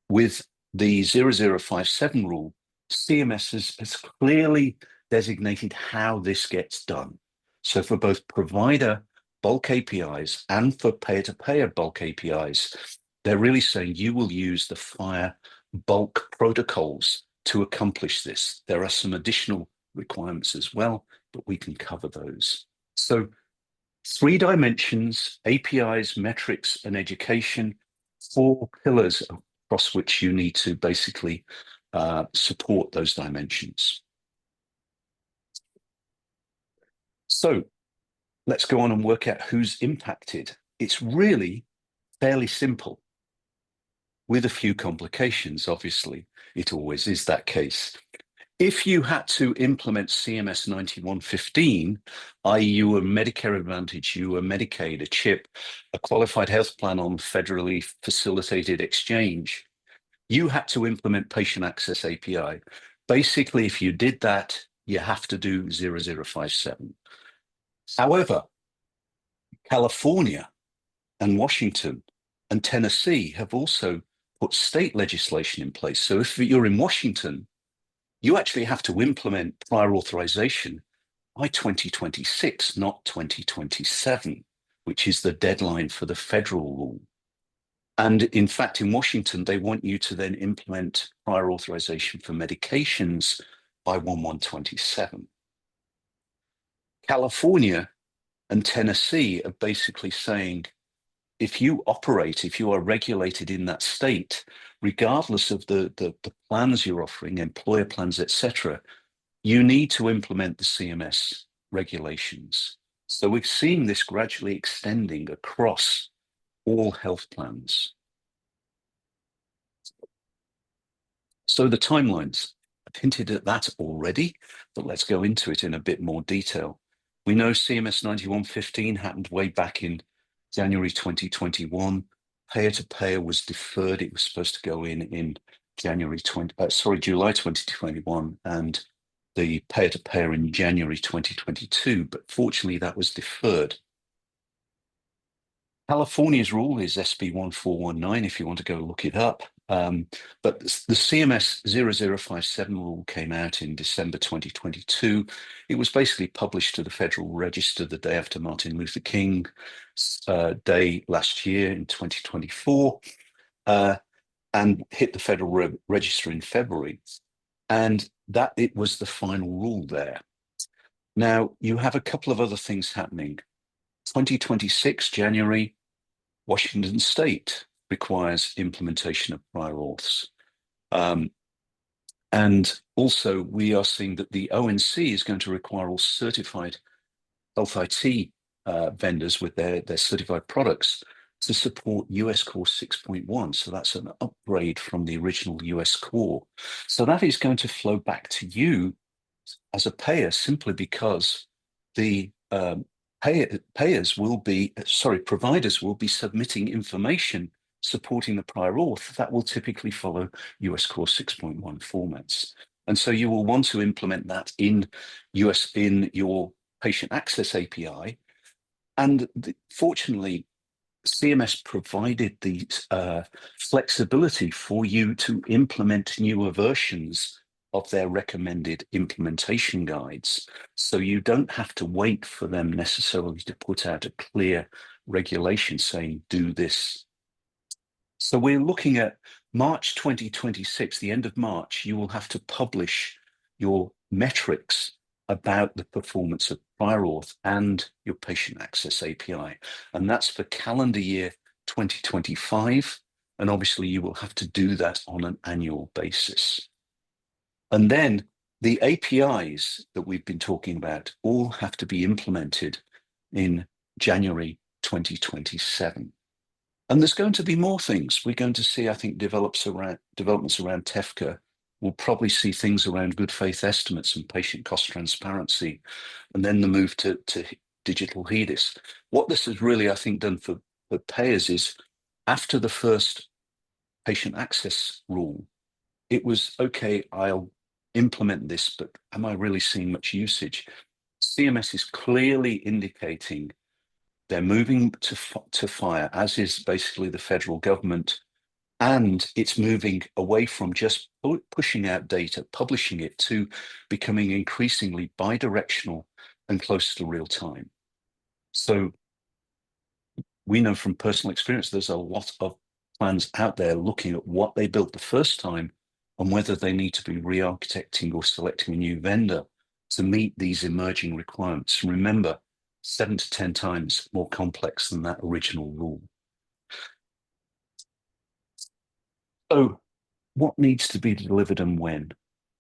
with the 0057 rule, CMS has clearly designated how this gets done. So for both provider bulk APIs and for payer-to-payer bulk APIs, they're really saying you will use the FHIR bulk protocols to accomplish this. There are some additional requirements as well, but we can cover those. So 3 dimensions: APIs, metrics, and education, 4 pillars across which you need to basically support those dimensions. So let's go on and work out who's impacted. It's really fairly simple, with a few complications, obviously. It always is that case. If you had to implement CMS 9115, i.e. you were Medicare Advantage, you were Medicaid, a CHIP, a qualified health plan on federally facilitated exchange, you had to implement Patient Access API. Basically, if you did that, you have to do 0057. However, California and Washington and Tennessee have also put state legislation in place. So if you're in Washington, you actually have to implement prior authorization by 2026, not 2027, which is the deadline for the federal rule. And in fact, in Washington, they want you to then implement prior authorization for medications by 1/1/27. California and Tennessee are basically saying, if you are regulated in that state, regardless of the plans you're offering, employer plans, etc., you need to implement the CMS regulations. So we've seen this gradually extending across all health plans. So the timelines, I've hinted at that already, but let's go into it in a bit more detail. We know CMS 9115 happened way back in January 2021. Payer-to-payer was deferred. It was supposed to go in July 2021, and the payer-to-payer in January 2022, but fortunately that was deferred. California's rule is SB 1419 if you want to go look it up. But the CMS 0057 rule came out in December 2022. It was basically published to the Federal Register the day after Martin Luther King Day last year in 2024, and hit the Federal Register in February. And that it was the final rule there. Now, you have a couple of other things happening. 2026, January, Washington State requires implementation of prior auths. And also, we are seeing that the ONC is going to require all certified health IT vendors with their certified products to support US Core 6.1. So that's an upgrade from the original US Core. So that is going to flow back to you as a payer, simply because the providers will be submitting information supporting the prior auth that will typically follow US Core 6.1 formats. And so you will want to implement that in your Patient Access API. And fortunately, CMS provided the flexibility for you to implement newer versions of their recommended implementation guides. So you don't have to wait for them necessarily to put out a clear regulation saying, do this. So we're looking at March 2026, the end of March, you will have to publish your metrics about the performance of prior auth and your patient access API. And that's for calendar year 2025. And obviously you will have to do that on an annual basis. And then the APIs that we've been talking about all have to be implemented in January 2027. And there's going to be more things. We're going to see, I think, developments around TEFCA. We'll probably see things around good faith estimates and patient cost transparency, and then the move to digital HEDIS. What this has really, I think, done for payers is, after the first patient access rule, it was, okay, I'll implement this, but am I really seeing much usage? CMS is clearly indicating they're moving to FHIR, as is basically the federal government, and it's moving away from just pushing out data, publishing it, to becoming increasingly bidirectional and close to real time. So we know from personal experience, there's a lot of plans out there looking at what they built the first time and whether they need to be re-architecting or selecting a new vendor to meet these emerging requirements. Remember, 7 to 10 times more complex than that original rule. So what needs to be delivered and when?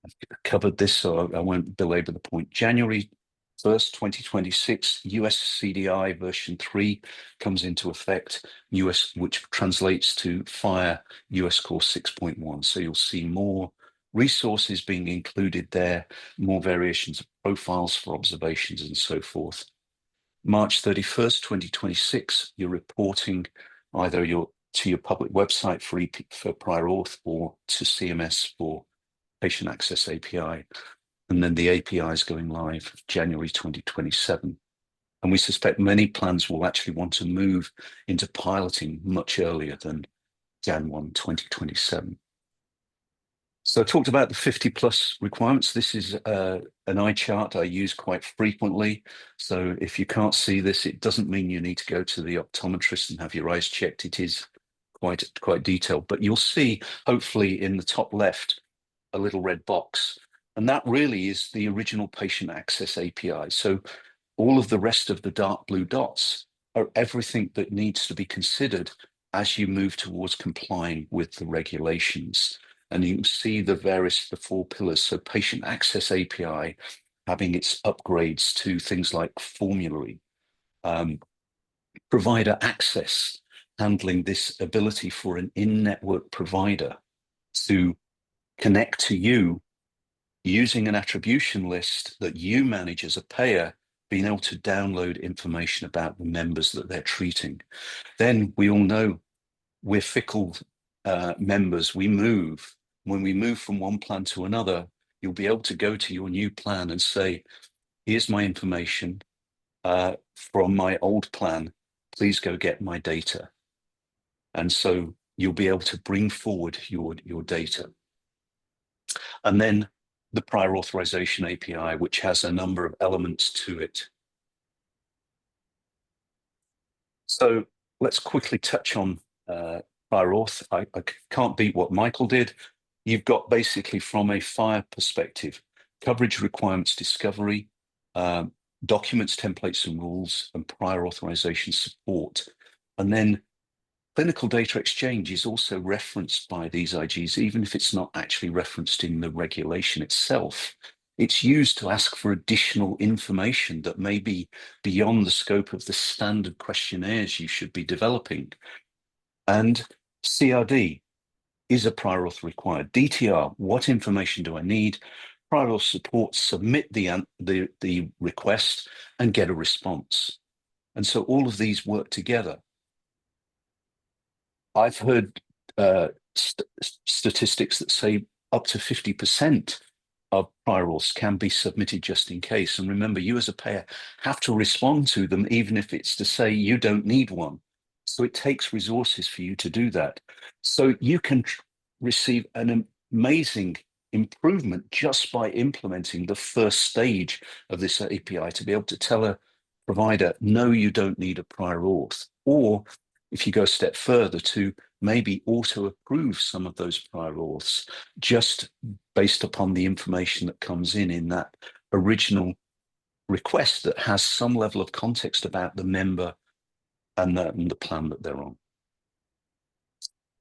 I've covered this, so I won't belabor the point. January 1st, 2026, US CDI version 3 comes into effect, which translates to FHIR US Core 6.1. So you'll see more resources being included there, more variations of profiles for observations and so forth. March 31st, 2026, you're reporting either to your public website for prior auth or to CMS for patient access API. And then the API is going live January 2027. And we suspect many plans will actually want to move into piloting much earlier than Jan 1, 2027. So I talked about the 50 plus requirements. This is an eye chart I use quite frequently. So if you can't see this, it doesn't mean you need to go to the optometrist and have your eyes checked. It is quite detailed, but you'll see hopefully in the top left a little red box, and that really is the original patient access API. So all of the rest of the dark blue dots are everything that needs to be considered as you move towards complying with the regulations. And you can see the 4 pillars. So patient access API having its upgrades to things like formulary, provider access, handling this ability for an in-network provider to connect to you using an attribution list that you manage as a payer, being able to download information about the members that they're treating. Then we all know we're fickle members. We move. When we move from one plan to another, you'll be able to go to your new plan and say, here's my information from my old plan. Please go get my data. And so you'll be able to bring forward your data. And then the prior authorization API, which has a number of elements to it. So let's quickly touch on prior auth. I can't beat what Michael did. You've got basically, from a FHIR perspective, coverage requirements discovery, documents, templates and rules, and prior authorization support. And then clinical data exchange is also referenced by these IGs, even if it's not actually referenced in the regulation itself. It's used to ask for additional information that may be beyond the scope of the standard questionnaires you should be developing. And CRD is a prior auth required. DTR, what information do I need? Prior auth support, submit the request and get a response. And so all of these work together. I've heard statistics that say up to 50% of prior auths can be submitted just in case. And remember, you as a payer have to respond to them, even if it's to say you don't need one. So it takes resources for you to do that. So you can receive an amazing improvement just by implementing the first stage of this API, to be able to tell a provider, no, you don't need a prior auth, or if you go a step further, to maybe auto-approve some of those prior auths just based upon the information that comes in that original request that has some level of context about the member and the plan that they're on.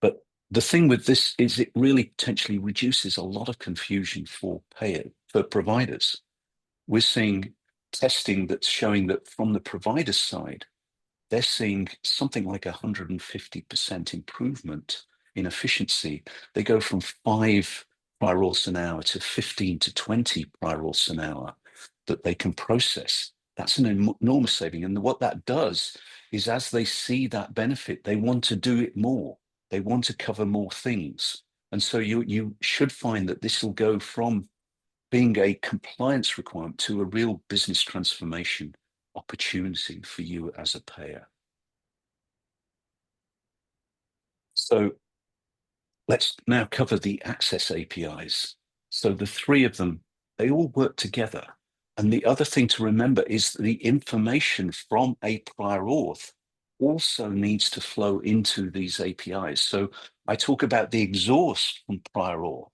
But the thing with this is it really potentially reduces a lot of confusion for providers. We're seeing testing that's showing that from the provider side, they're seeing something like 150% improvement in efficiency. They go from 5 prior auths an hour to 15 to 20 prior auths an hour that they can process. That's an enormous saving. And what that does is as they see that benefit, they want to do it more. They want to cover more things. And so you should find that this will go from being a compliance requirement to a real business transformation opportunity for you as a payer. So let's now cover the access APIs. So the 3 of them, they all work together. And the other thing to remember is the information from a prior auth also needs to flow into these APIs. So I talk about the exhaust from prior auth,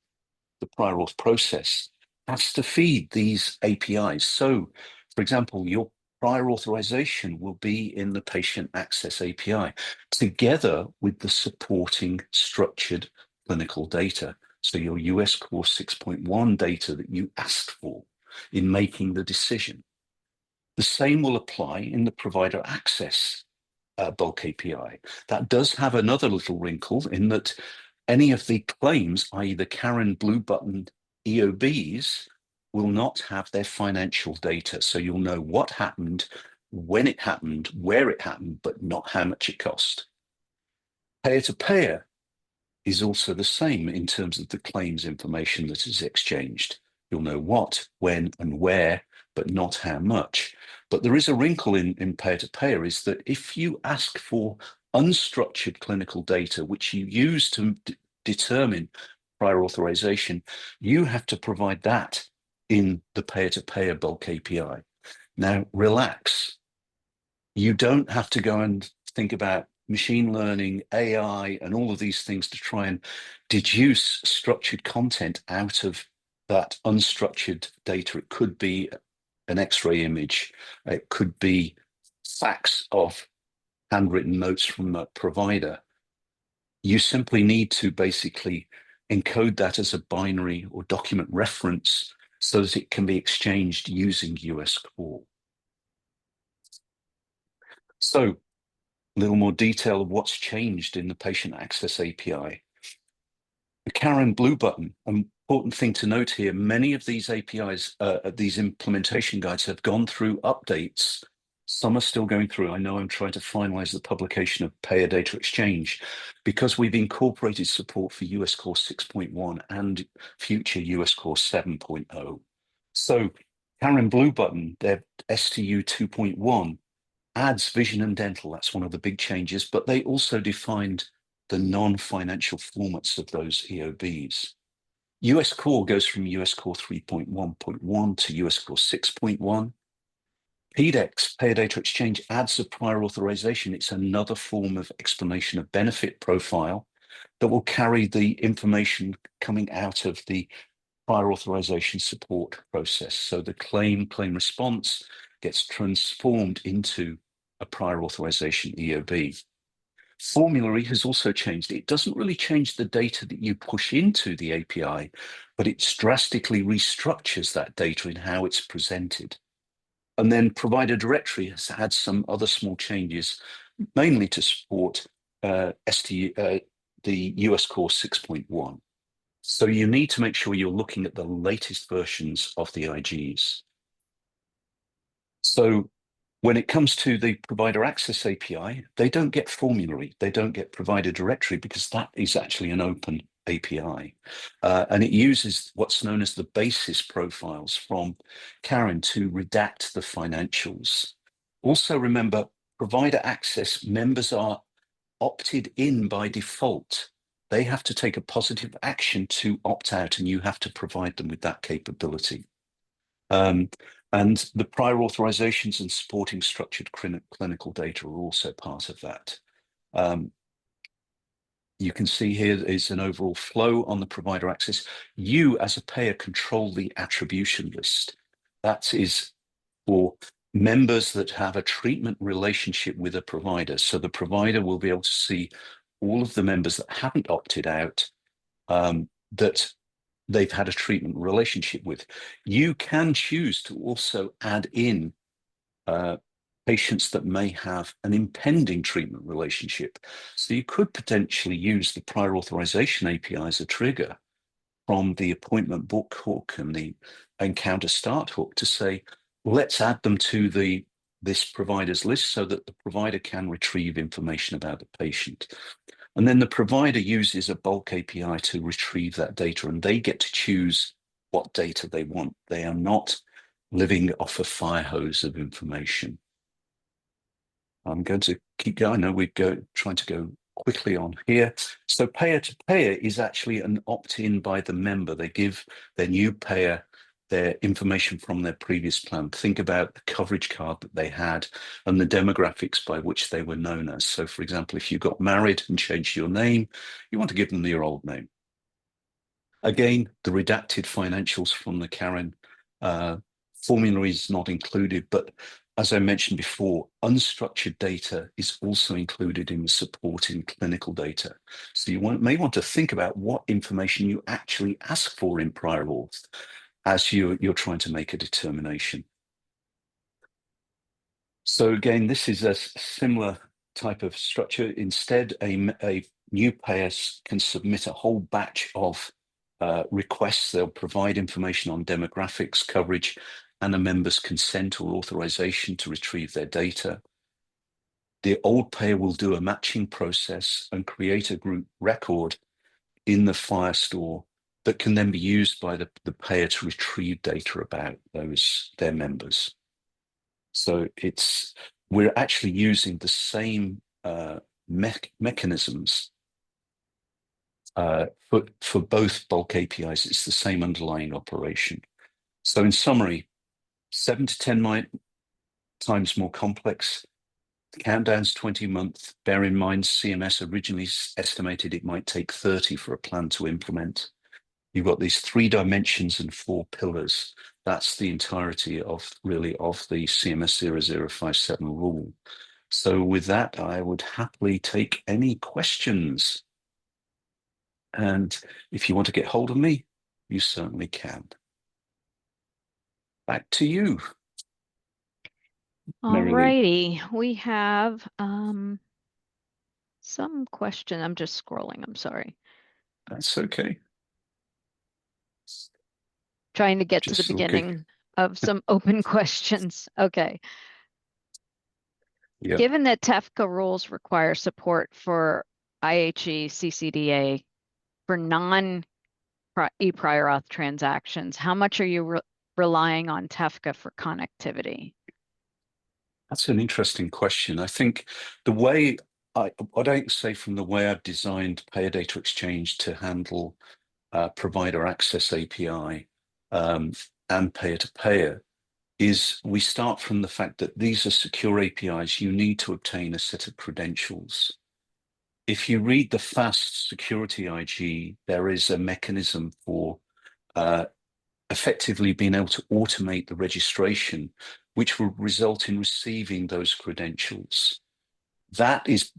the prior auth process has to feed these APIs. So, for example, your prior authorization will be in the patient access API together with the supporting structured clinical data. So your US Core 6.1 data that you asked for in making the decision. The same will apply in the provider access bulk API. That does have another little wrinkle in that any of the claims, i.e. the Karen Blue Button EOBs, will not have their financial data. So you'll know what happened, when it happened, where it happened, but not how much it cost. Payer to payer is also the same in terms of the claims information that is exchanged. You'll know what, when, and where, but not how much. But there is a wrinkle in payer to payer is that if you ask for unstructured clinical data, which you use to determine prior authorization, you have to provide that in the payer to payer bulk API. Now, relax. You don't have to go and think about machine learning, AI, and all of these things to try and deduce structured content out of that unstructured data. It could be an X-ray image. It could be facts of handwritten notes from a provider. You simply need to basically encode that as a binary or document reference so that it can be exchanged using US Core. So, a little more detail of what's changed in the patient access API. The Karen Blue Button, an important thing to note here, many of these APIs, these implementation guides have gone through updates. Some are still going through. I know I'm trying to finalize the publication of Payer Data Exchange because we've incorporated support for US Core 6.1 and future US Core 7.0. So Karen Blue Button, their STU 2.1, adds vision and dental. That's one of the big changes, but they also defined the non-financial formats of those EOBs. US Core goes from US Core 3.1.1 to US Core 6.1. PDEX, Payer Data Exchange, adds a prior authorization. It's another form of explanation of benefit profile that will carry the information coming out of the prior authorization support process. So the claim response gets transformed into a prior authorization EOB. Formulary has also changed. It doesn't really change the data that you push into the API, but it drastically restructures that data in how it's presented. And then provider directory has had some other small changes, mainly to support the US Core 6.1. So you need to make sure you're looking at the latest versions of the IGs. So when it comes to the provider access API, they don't get formulary, they don't get provider directory because that is actually an open API. And it uses what's known as the basis profiles from Karen to redact the financials. Also remember, provider access members are opted in by default. They have to take a positive action to opt out, and you have to provide them with that capability. And the prior authorizations and supporting structured clinical data are also part of that. You can see here is an overall flow on the provider access. You as a payer control the attribution list. That is for members that have a treatment relationship with a provider. So the provider will be able to see all of the members that haven't opted out that they've had a treatment relationship with. You can choose to also add in patients that may have an impending treatment relationship. So you could potentially use the prior authorization API as a trigger from the appointment book hook and the encounter start hook to say, let's add them to this provider's list so that the provider can retrieve information about the patient. And then the provider uses a bulk API to retrieve that data, and they get to choose what data they want. They are not living off a fire hose of information. I'm going to keep going. I know we're trying to go quickly on here. So payer to payer is actually an opt-in by the member. They give their new payer their information from their previous plan. Think about the coverage card that they had and the demographics by which they were known as. So for example, if you got married and changed your name, you want to give them your old name. Again, the redacted financials from the Karen formulary is not included, but as I mentioned before, unstructured data is also included in the supporting clinical data. So you may want to think about what information you actually ask for in prior auth as you're trying to make a determination. So again, this is a similar type of structure. Instead, a new payer can submit a whole batch of requests. They'll provide information on demographics, coverage, and a member's consent or authorization to retrieve their data. The old payer will do a matching process and create a group record in the Firestore that can then be used by the payer to retrieve data about their members. So we're actually using the same mechanisms for both bulk APIs. It's the same underlying operation. So in summary, 7 to 10 times more complex. The countdown's 20 months. Bear in mind, CMS originally estimated it might take 30 for a plan to implement. You've got these 3 dimensions and 4 pillars. That's the entirety of the CMS 0057 rule. So with that, I would happily take any questions. And if you want to get hold of me, you certainly can. Back to you. All righty, we have some question. I'm just scrolling. I'm sorry. That's okay. Trying to get to the beginning of some open questions. Okay. Yep. Given that TEFCA rules require support for IHE CCDA for non-e-prior auth transactions, how much are you relying on TEFCA for connectivity? That's an interesting question. I think the way I don't say from the way I've designed Payer Data Exchange to handle provider access API and payer-to-payer is we start from the fact that these are secure APIs. You need to obtain a set of credentials. If you read the FAST security IG, there is a mechanism for effectively being able to automate the registration, which will result in receiving those credentials. That is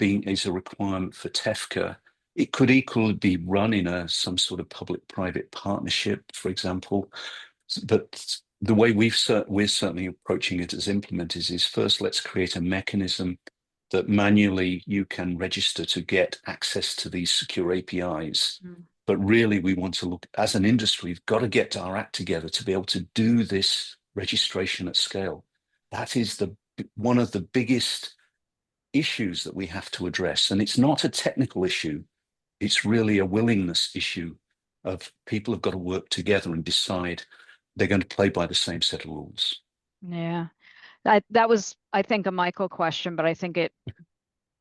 a requirement for TEFCA. It could equally be run in some sort of public-private partnership, for example. But the way we're certainly approaching it as implementers is first, let's create a mechanism that manually you can register to get access to these secure APIs. But really, we want to look, as an industry, we've got to get our act together to be able to do this registration at scale. That is one of the biggest issues that we have to address. And it's not a technical issue. It's really a willingness issue of people have got to work together and decide they're going to play by the same set of rules. Yeah, that was, I think, a Michael question, but I think it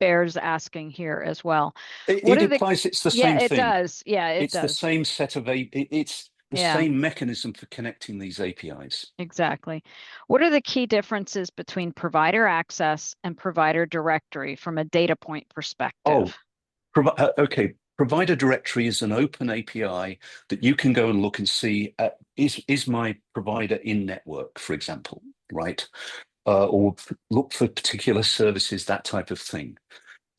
bears asking here as well. It applies. It's the same thing. Yeah, it does. Yeah, it it's does. the same set of it's the Yeah. same mechanism for connecting these APIs. Exactly. What are the key differences between provider access and provider directory from a data point perspective? Okay. Provider directory is an open API that you can go and look and see, is my provider in network, for example, right? Or look for particular services, that type of thing.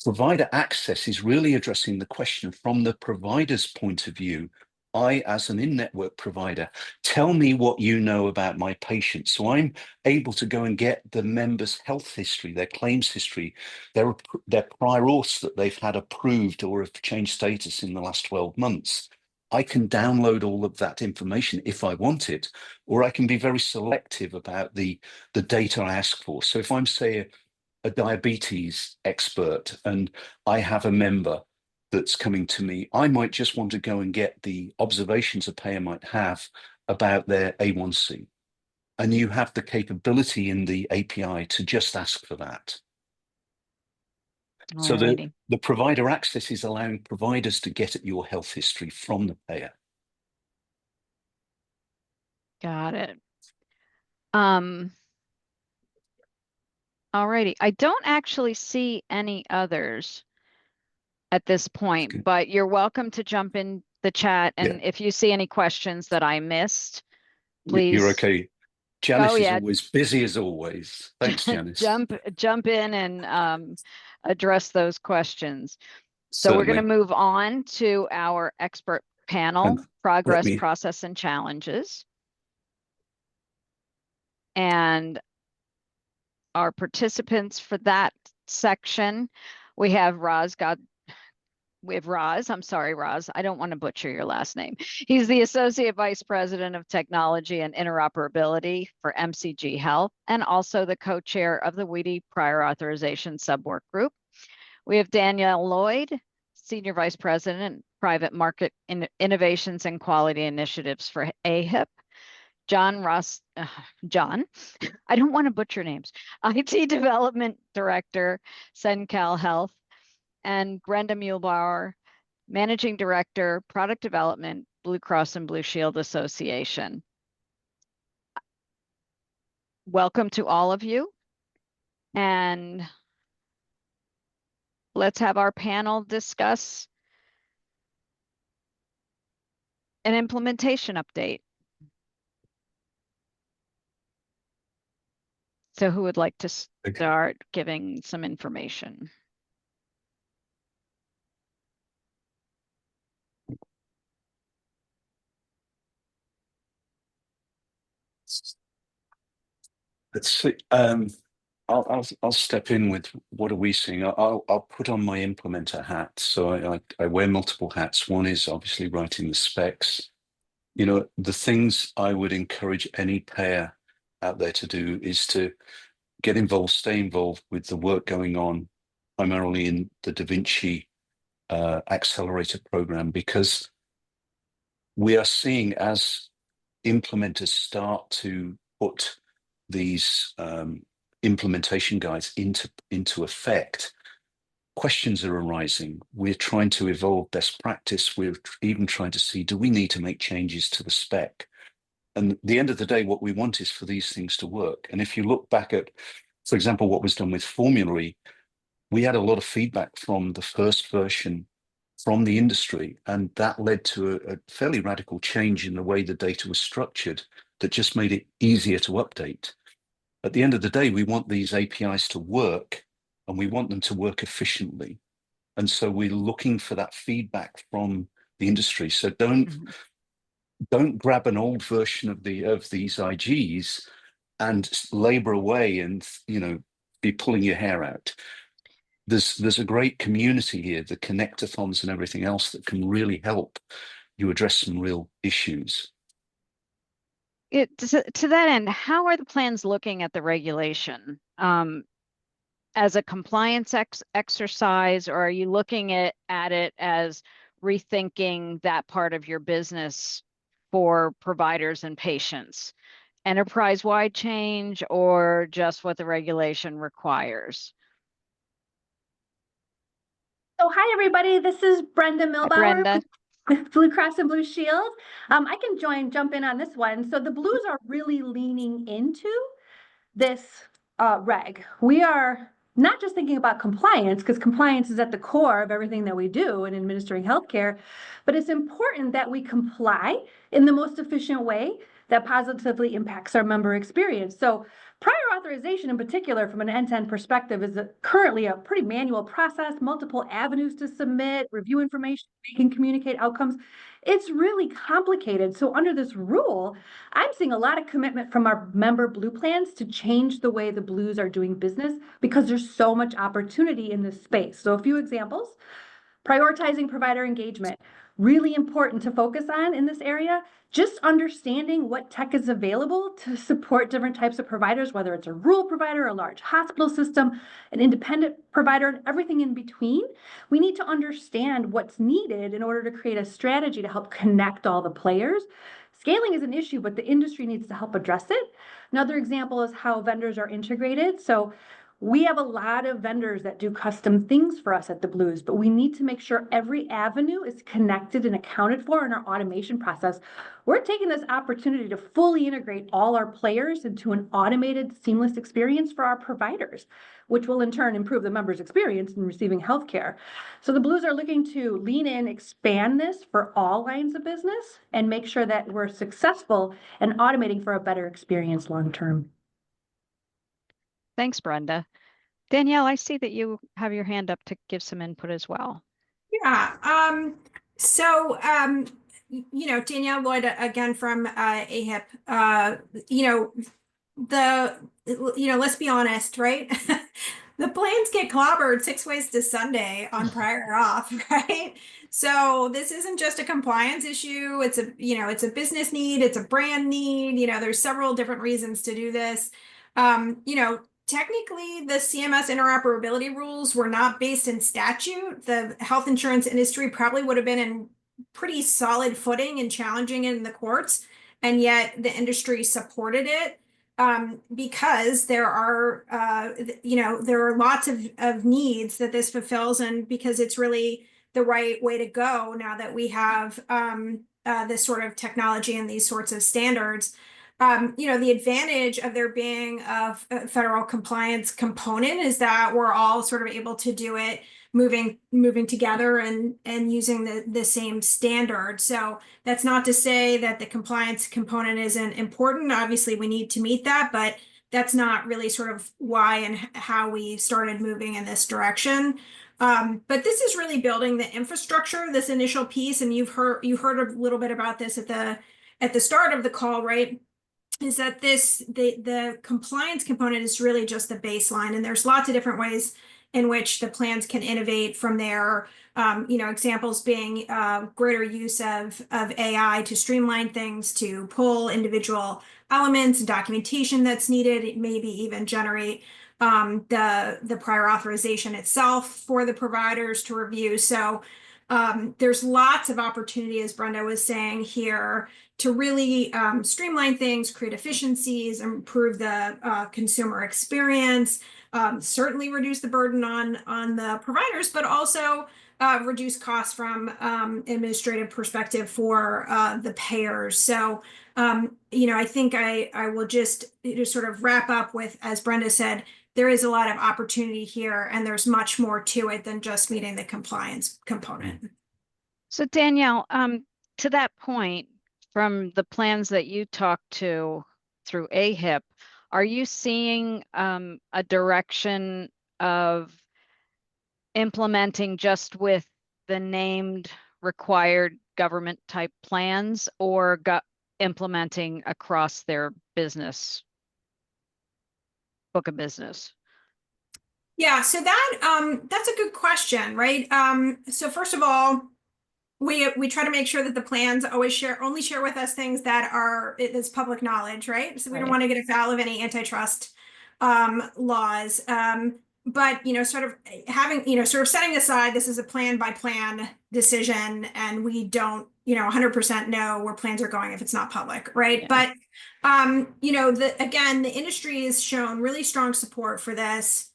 Provider access is really addressing the question from the provider's point of view. I, as an in-network provider, tell me what you know about my patient. So I'm able to go and get the member's health history, their claims history, their prior auths that they've had approved or have changed status in the last 12 months. I can download all of that information if I want it, or I can be very selective about the data I ask for. So if I'm, say, a diabetes expert and I have a member that's coming to me, I might just want to go and get the observations a payer might have about their A1C. And you have the capability in the API to just ask for that. So the provider access is allowing providers to get at your health history from the payer. Got it. Alrighty. I don't actually see any others at this point, but you're welcome to jump in the chat. And if you see any questions that I missed, please. You're okay. Janice is always busy as always. Thanks, Janice. Jump in and address those questions. So we're going to move on to our expert panel, progress, process, and challenges. And our participants for that section, we have Roz. I'm sorry, Roz. I don't want to butcher your last name. He's the Associate Vice President of Technology and Interoperability for MCG Health, and also the co-chair of the WEDI Prior Authorization Subwork Group. We have Danielle Lloyd, Senior Vice President, Private Market Innovations and Quality Initiatives for AHIP. John, I don't want to butcher names, IT Development Director, Sencal Health, and Brenda Muehlbauer, Managing Director, Product Development, Blue Cross and Blue Shield Association. Welcome to all of you. And let's have our panel discuss an implementation update. So who would like to start giving some information? Let's see. I'll step in with what are we seeing. I'll put on my implementer hat. So I wear multiple hats. One is obviously writing the specs. You know, the things I would encourage any payer out there to do is to get involved, stay involved with the work going on, primarily in the Da Vinci accelerator program, because we are seeing as implementers start to put these implementation guides into effect, questions are arising. We're trying to evolve best practice. We're even trying to see, do we need to make changes to the spec? And at the end of the day, what we want is for these things to work. And if you look back at, for example, what was done with formulary, we had a lot of feedback from the first version from the industry, and that led to a fairly radical change in the way the data was structured that just made it easier to update. At the end of the day, we want these APIs to work, and we want them to work efficiently. And so we're looking for that feedback from the industry. So don't grab an old version of these IGs and labor away and, you know, be pulling your hair out. There's a great community here, the connectathons and everything else that can really help you address some real issues. To that end, how are the plans looking at the regulation? As a compliance exercise, or are you looking at it as rethinking that part of your business for providers and patients? Enterprise-wide change or just what the regulation requires? So hi, everybody. This is Brenda Muehlbauer. Brenda. Blue Cross and Blue Shield. I can jump in on this one. So the Blues are really leaning into this reg. We are not just thinking about compliance, because compliance is at the core of everything that we do in administering healthcare, but it's important that we comply in the most efficient way that positively impacts our member experience. So prior authorization in particular, from an end-to-end perspective, is currently a pretty manual process, multiple avenues to submit, review information, and communicate outcomes. It's really complicated. So under this rule, I'm seeing a lot of commitment from our member Blue plans to change the way the Blues are doing business because there's so much opportunity in this space. So a few examples: prioritizing provider engagement, really important to focus on in this area. Just understanding what tech is available to support different types of providers, whether it's a rural provider, a large hospital system, an independent provider, and everything in between. We need to understand what's needed in order to create a strategy to help connect all the players. Scaling is an issue, but the industry needs to help address it. Another example is how vendors are integrated. So we have a lot of vendors that do custom things for us at the Blues, but we need to make sure every avenue is connected and accounted for in our automation process. We're taking this opportunity to fully integrate all our players into an automated, seamless experience for our providers, which will in turn improve the members' experience in receiving healthcare. So the Blues are looking to lean in, expand this for all lines of business, and make sure that we're successful in automating for a better experience long term. Thanks, Brenda. Danielle, I see that you have your hand up to give some input as well. Yeah. Danielle Lloyd again from AHIP. Let's be honest, right? The plans get clobbered 6 ways to Sunday on prior auth, right? So this isn't just a compliance issue. It's a business need. It's a brand need. There's several different reasons to do this. Technically, the CMS interoperability rules were not based in statute. The health insurance industry probably would have been in pretty solid footing and challenging it in the courts, and yet the industry supported it because there are lots of needs that this fulfills, and because it's really the right way to go now that we have this sort of technology and these sorts of standards. The advantage of there being a federal compliance component is that we're all sort of able to do it moving together and using the same standard. So that's not to say that the compliance component isn't important. Obviously, we need to meet that, but that's not really sort of why and how we started moving in this direction. But this is really building the infrastructure, this initial piece, and you heard a little bit about this at the start of the call, right? Is that the compliance component is really just the baseline, and there's lots of different ways in which the plans can innovate from there. Examples being greater use of AI to streamline things, to pull individual elements and documentation that's needed, maybe even generate the prior authorization itself for the providers to review. So there's lots of opportunity, as Brenda was saying here, to really streamline things, create efficiencies, improve the consumer experience, certainly reduce the burden on the providers, but also reduce costs from administrative perspective for the payers. So, I think I will just sort of wrap up with, as Brenda said, there is a lot of opportunity here, and there's much more to it than just meeting the compliance component. So Danielle, to that point, from the plans that you talked to through AHIP, are you seeing a direction of implementing just with the named required government type plans, or implementing across their business book of business? Yeah, so that's a good question, right? So first of all, we try to make sure that the plans always only share with us things that is public knowledge, right? So we don't want to get afoul of any antitrust laws. But sort of setting aside, this is a plan by plan decision, and we don't 100% know where plans are going if it's not public, right? Yeah. But the industry has shown really strong support for this,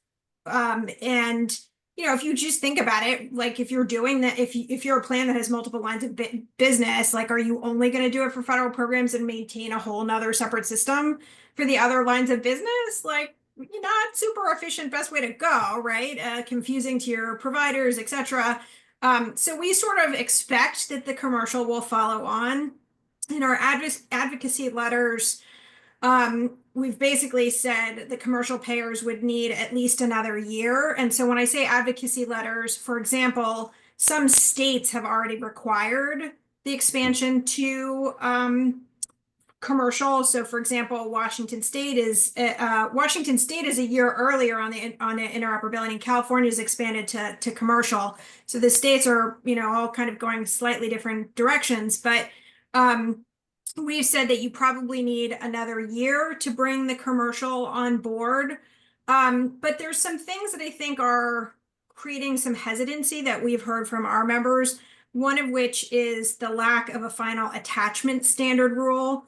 and if you just think about it, like if you're doing that, if you're a plan that has multiple lines of business, like, are you only going to do it for federal programs and maintain a whole nother separate system for the other lines of business? Like, not super efficient, best way to go, right? Confusing to your providers, etc. So we sort of expect that the commercial will follow on. In our advocacy letters, we've basically said the commercial payers would need at least another year. And so when I say advocacy letters, for example, some states have already required the expansion to commercial. So for example, Washington State is a year earlier on the interoperability, and California is expanded to commercial. So the states are, all kind of going slightly different directions, but we've said that you probably need another year to bring the commercial on board. But there's some things that I think are creating some hesitancy that we've heard from our members, one of which is the lack of a final attachment standard rule.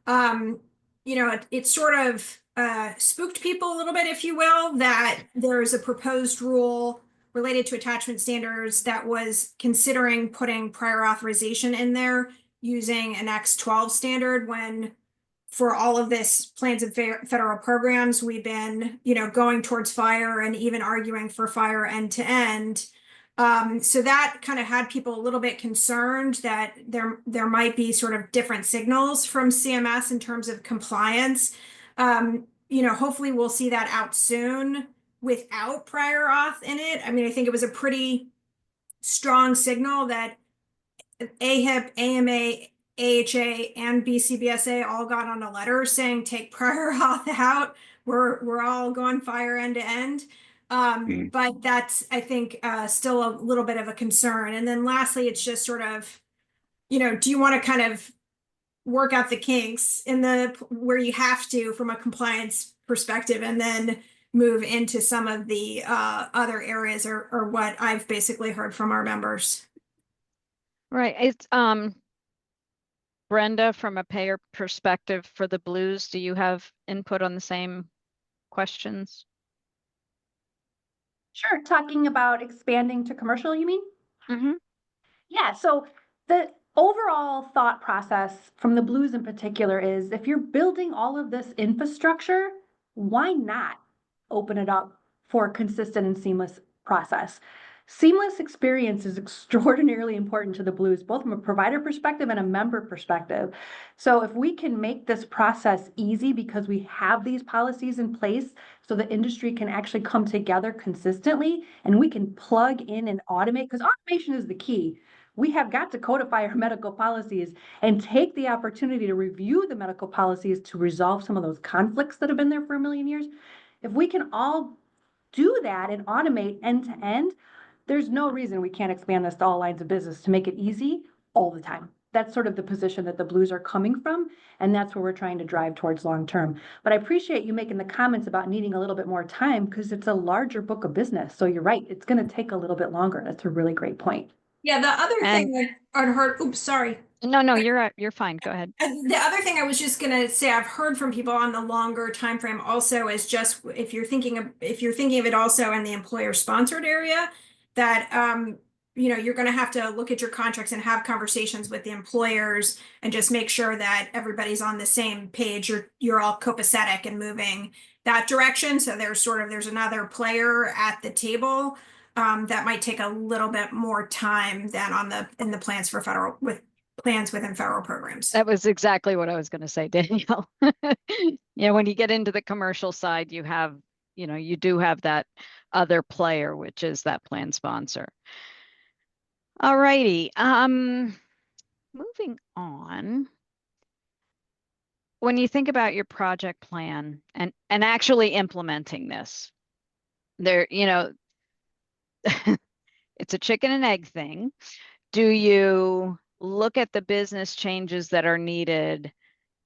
It sort of spooked people a little bit, if you will, that there's a proposed rule related to attachment standards that was considering putting prior authorization in there using an X12 standard, when for all of this plans of federal programs, we've been, going towards FHIR and even arguing for FHIR end to end. So that kind of had people a little bit concerned that there might be sort of different signals from CMS in terms of compliance. Hopefully we'll see that out soon without prior auth in it. I mean, I think it was a pretty strong signal that AHIP, AMA, AHA, and BCBSA all got on a letter saying take prior auth out. We're all going FHIR end to end. But that's, I think, still a little bit of a concern. And then lastly, it's just sort of, do you want to kind of work out the kinks in where you have to from a compliance perspective, and then move into some of the other areas, or what I've basically heard from our members. Right. It's Brenda, from a payer perspective for the Blues, do you have input on the same questions? Sure. Talking about expanding to commercial, you mean? Mm-hmm. Yeah. So the overall thought process from the Blues in particular is, if you're building all of this infrastructure, why not open it up for a consistent and seamless process? Seamless experience is extraordinarily important to the Blues, both from a provider perspective and a member perspective. So if we can make this process easy, because we have these policies in place, so the industry can actually come together consistently, and we can plug in and automate, because automation is the key. We have got to codify our medical policies and take the opportunity to review the medical policies to resolve some of those conflicts that have been there for a million years. If we can all do that and automate end to end, there's no reason we can't expand this to all lines of business to make it easy all the time. That's sort of the position that the Blues are coming from, and that's where we're trying to drive towards long term. But I appreciate you making the comments about needing a little bit more time, because it's a larger book of business. So you're right, it's going to take a little bit longer. That's a really great point. Yeah, the other thing I'd heard, oops, sorry. No, you're fine. Go ahead. The other thing I was just gonna say, I've heard from people on the longer time frame also, is just if you're thinking of it also in the employer sponsored area, that you're gonna have to look at your contracts and have conversations with the employers and just make sure that everybody's on the same page. You're all copacetic and moving that direction. So there's another player at the table that might take a little bit more time than in the plans for plans within federal programs. That was exactly what I was going to say, Danielle. Yeah, when you get into the commercial side, you do have that other player, which is that plan sponsor. All righty. Moving on. When you think about your project plan and actually implementing this, it's a chicken and egg thing. Do you look at the business changes that are needed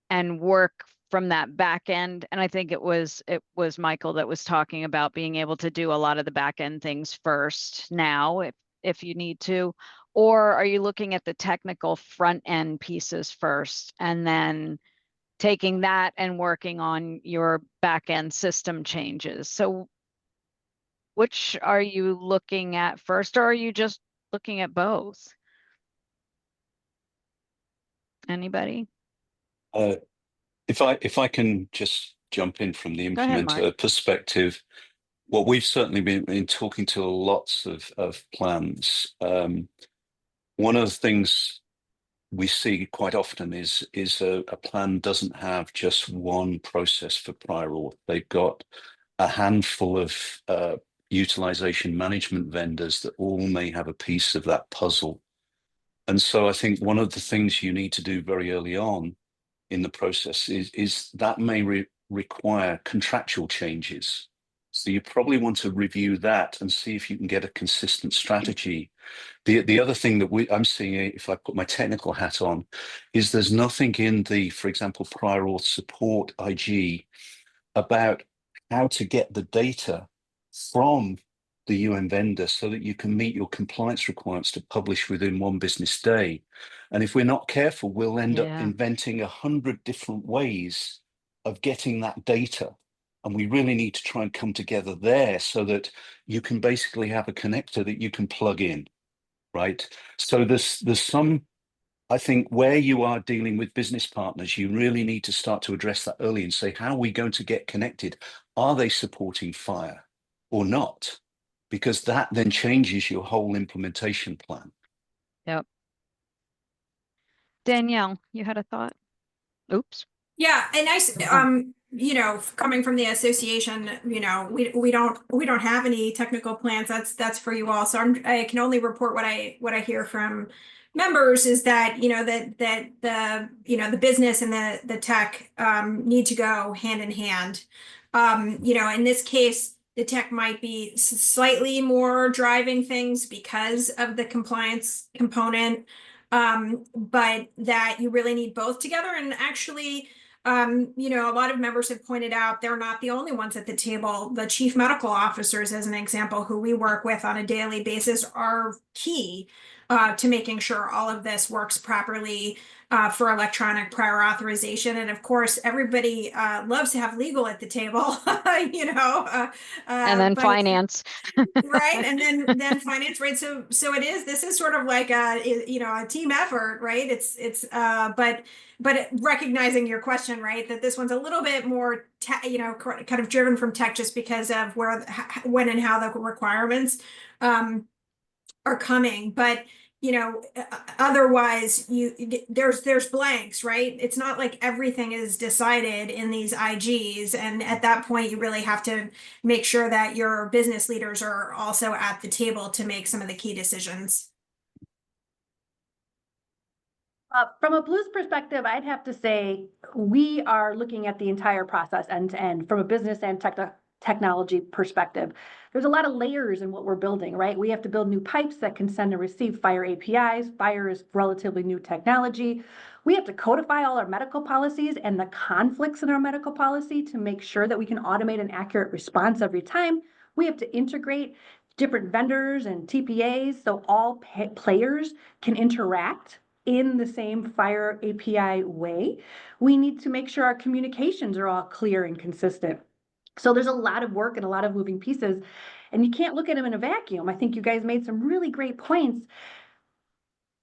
and work from that back end? And I think it was Michael that was talking about being able to do a lot of the back end things first now, if you need to, or are you looking at the technical front end pieces first and then taking that and working on your back end system changes? So Which are you looking at first, or are you just looking at both? Anybody? If I can just jump in from the Go ahead, Mark. implementer perspective, well, we've certainly been talking to lots of plans. One of the things we see quite often is a plan doesn't have just one process for prior auth. They've got a handful of utilization management vendors that all may have a piece of that puzzle. And so I think one of the things you need to do very early on in the process is that may require contractual changes. So you probably want to review that and see if you can get a consistent strategy. The other thing that I'm seeing, if I put my technical hat on, is there's nothing in the, for example, prior auth support IG about how to get the data from the UN vendor so that you can meet your compliance requirements to publish within 1 business day. And if we're not careful, we'll end up inventing 100 different ways of getting that data. And we really need to try and come together there so that you can basically have a connector that you can plug in, right? So there's some, I think, where you are dealing with business partners, you really need to start to address that early and say, how are we going to get connected? Are they supporting FHIR or not? Because that then changes your whole implementation plan. Yep. Danielle, you had a thought? Oops. Yeah, and you know, coming from the association, you know, we don't have any technical plans. That's for you all. So I can only report what I hear from members is that, you know, that the, you know, the business and the tech need to go hand in hand. You know, in this case, the tech might be slightly more driving things because of the compliance component, but that you really need both together. And actually, you know, a lot of members have pointed out they're not the only ones at the table. The chief medical officers, as an example, who we work with on a daily basis, are key to making sure all of this works properly for electronic prior authorization. And of course, everybody loves to have legal at the table, you know. And then finance. Right, and then finance, right? So this is sort of like a team effort, right? But recognizing your question, right, that this one's a little bit more kind of driven from tech just because of when and how the requirements are coming. But you know, otherwise there's blanks, right? It's not like everything is decided in these IGs. And at that point, you really have to make sure that your business leaders are also at the table to make some of the key decisions. From a Blues perspective, I'd have to say we are looking at the entire process end to end from a business and technology perspective. There's a lot of layers in what we're building, right? We have to build new pipes that can send and receive FHIR APIs. FHIR is relatively new technology. We have to codify all our medical policies and the conflicts in our medical policy to make sure that we can automate an accurate response every time. We have to integrate different vendors and TPAs so all players can interact in the same FHIR API way. We need to make sure our communications are all clear and consistent. So there's a lot of work and a lot of moving pieces, and you can't look at them in a vacuum. I think you guys made some really great points.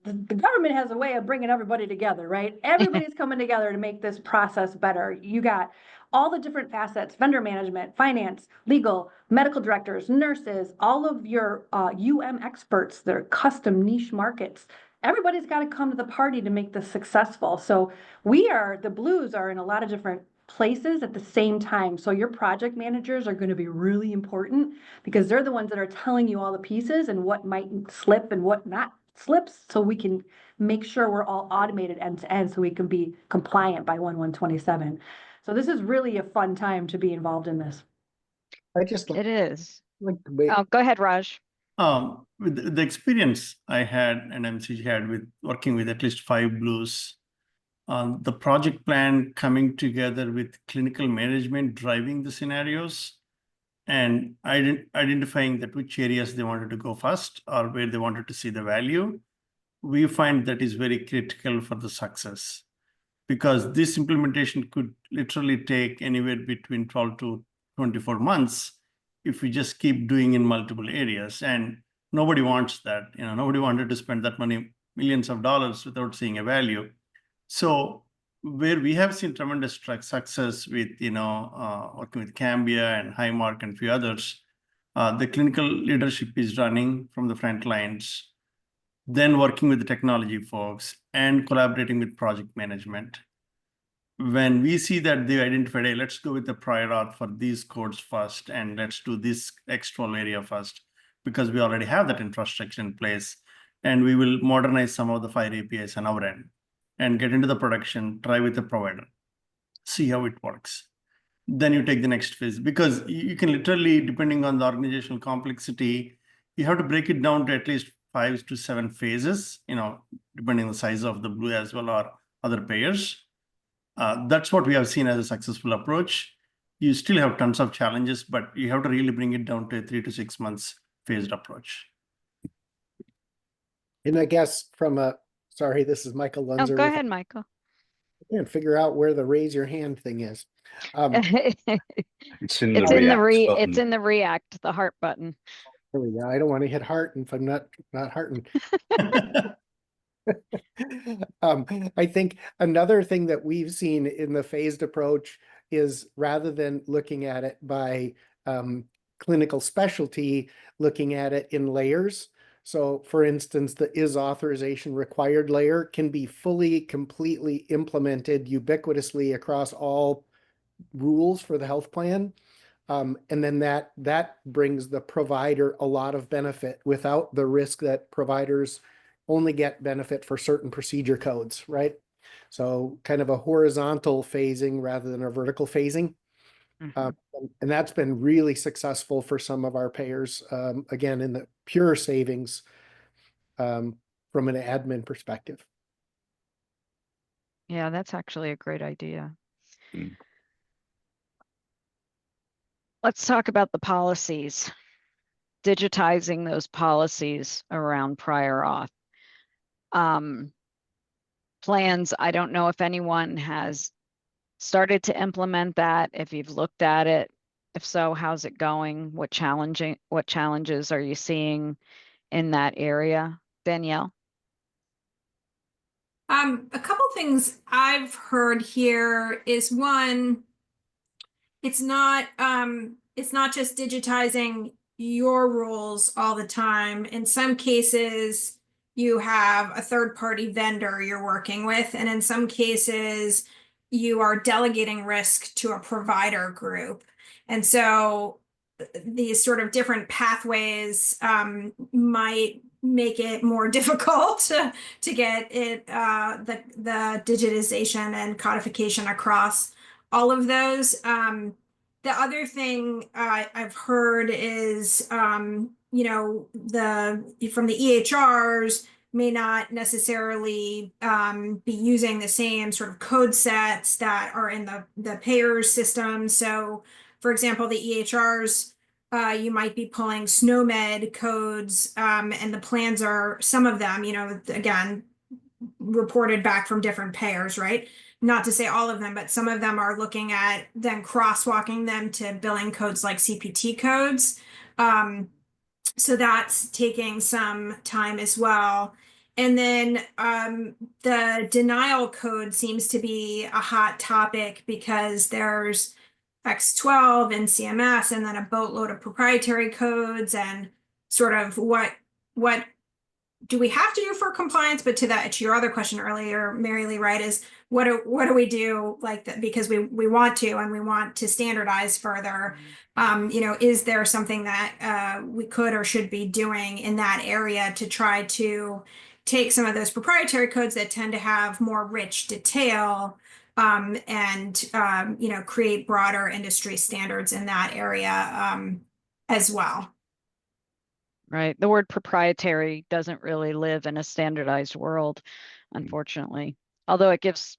The government has a way of bringing everybody together, right? Everybody's coming together to make this process better. You got all the different facets: vendor management, finance, legal, medical directors, nurses, all of your experts, their custom niche markets. Everybody's got to come to the party to make this successful. So the Blues are in a lot of different places at the same time. So your project managers are going to be really important because they're the ones that are telling you all the pieces and what might slip and what not slips, so we can make sure we're all automated end to end so we can be compliant by 1/1/27. So this is really a fun time to be involved in this. It is. Like, Oh, go ahead, Raj. With the experience I had and MCG had with working with at least 5 Blues, the project plan coming together with clinical management driving the scenarios and identifying that which areas they wanted to go first or where they wanted to see the value, we find that is very critical for the success, because this implementation could literally take anywhere between 12 to 24 months if we just keep doing in multiple areas. And nobody wants that. Nobody wanted to spend that money, millions of dollars, without seeing a value. So where we have seen tremendous success with, working with Cambia and Highmark and a few others, the clinical leadership is running from the front lines, then working with the technology folks and collaborating with project management. When we see that they identified, hey, let's go with the prior auth for these codes first, and let's do this external area first, because we already have that infrastructure in place, and we will modernize some of the FHIR APIs on our end and get into the production, try with the provider, see how it works. Then you take the next phase, because you can literally, depending on the organizational complexity, you have to break it down to at least 5 to 7 phases, depending on the size of the Blue as well or other payers. That's what we have seen as a successful approach. You still have tons of challenges, but you have to really bring it down to a 3 to 6 months phased approach. And I guess sorry, this is Michael Oh, Lunzer. go ahead, Michael. And figure out where the raise your hand thing is. It's in the It's in the React button. it's in the React, the heart button. There we go. I don't want to hit heart if I'm not heartened. I think another thing that we've seen in the phased approach is, rather than looking at it by clinical specialty, looking at it in layers. So for instance, the is authorization required layer can be fully, completely implemented ubiquitously across all rules for the health plan. And then that brings the provider a lot of benefit without the risk that providers only get benefit for certain procedure codes, right? So kind of a horizontal phasing rather than a vertical phasing. And that's been really successful for some of our payers, again, in the pure savings from an admin perspective. Yeah, that's actually a great idea. Mm. Let's talk about the policies, digitizing those policies around prior auth. Plans, I don't know if anyone has started to implement that, if you've looked at it. If so, how's it going? What challenges are you seeing in that area? Danielle? A couple things I've heard here is, one, it's not just digitizing your rules all the time. In some cases, you have a third-party vendor you're working with, and in some cases, you are delegating risk to a provider group. And so these sort of different pathways might make it more difficult to get it the digitization and codification across all of those. The other thing I've heard is, from the EHRs may not necessarily be using the same sort of code sets that are in the payer system. So, for example, the EHRs, you might be pulling SNOMED codes, and the plans are, some of them, again, reported back from different payers, right? Not to say all of them, but some of them are looking at then crosswalking them to billing codes like CPT codes. So that's taking some time as well. And then the denial code seems to be a hot topic because there's X12 and CMS, and then a boatload of proprietary codes, and sort of what do we have to do for compliance? But to your other question earlier, Mary Lee, right, is what do we do like that, because we want to, and we want to standardize further. Is there something that we could or should be doing in that area to try to take some of those proprietary codes that tend to have more rich detail, and create broader industry standards in that area as well? Right. The word proprietary doesn't really live in a standardized world, unfortunately. Although it gives,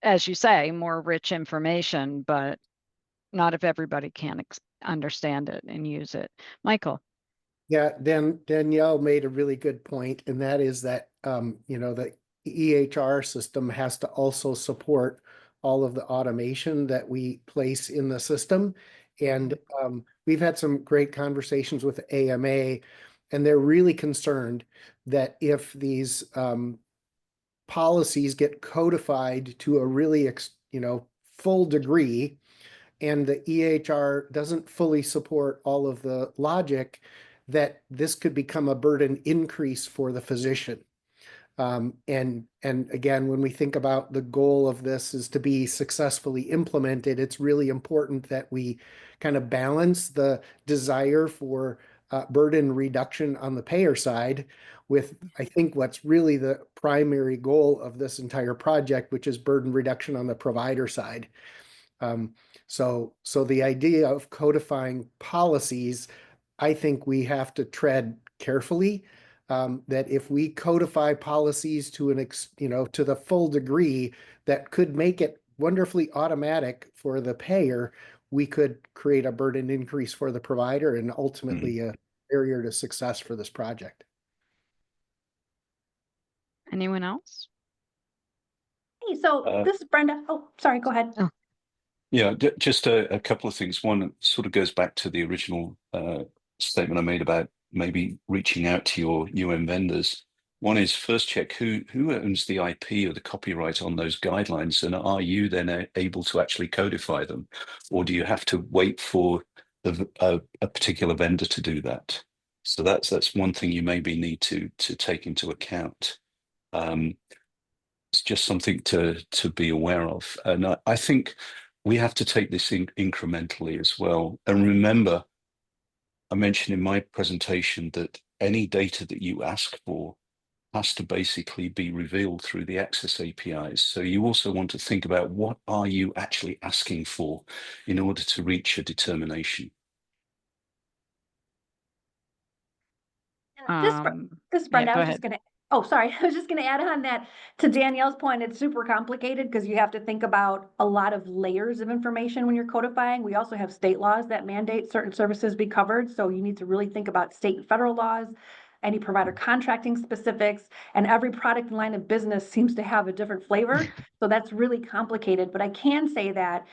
as you say, more rich information, but not if everybody can understand it and use it. Michael? Yeah, Danielle made a really good point, and that is that the EHR system has to also support all of the automation that we place in the system. And we've had some great conversations with AMA, and they're really concerned that if these policies get codified to a really, full degree, and the EHR doesn't fully support all of the logic, that this could become a burden increase for the physician. And again, when we think about the goal of this is to be successfully implemented, it's really important that we kind of balance the desire for burden reduction on the payer side with, I think, what's really the primary goal of this entire project, which is burden reduction on the provider side. So the idea of codifying policies, I think we have to tread carefully. That if we codify policies to to the full degree that could make it wonderfully automatic for the payer, we could create a burden increase for the provider and ultimately a barrier to success for this project. Anyone else? Hey, so this is Brenda. Oh, sorry, go ahead. Oh. Yeah, just a couple of things. One sort of goes back to the original statement I made about maybe reaching out to your vendors. One is first check who owns the IP or the copyright on those guidelines, and are you then able to actually codify them, or do you have to wait for a particular vendor to do that? So that's one thing you maybe need to take into account. It's just something to be aware of, and I think we have to take this incrementally as well. And remember, I mentioned in my presentation that any data that you ask for has to basically be revealed through the Access APIs. So you also want to think about what are you actually asking for in order to reach a determination. This Brenda, yeah, I was just gonna, oh, sorry, I was just gonna add on that to Danielle's point. It's super complicated because you have to think about a lot of layers of information when you're codifying. We also have state laws that mandate certain services be covered. So you need to really think about state and federal laws, any provider contracting specifics, and every product and line of business seems to have a different flavor. So that's really complicated. But I can say that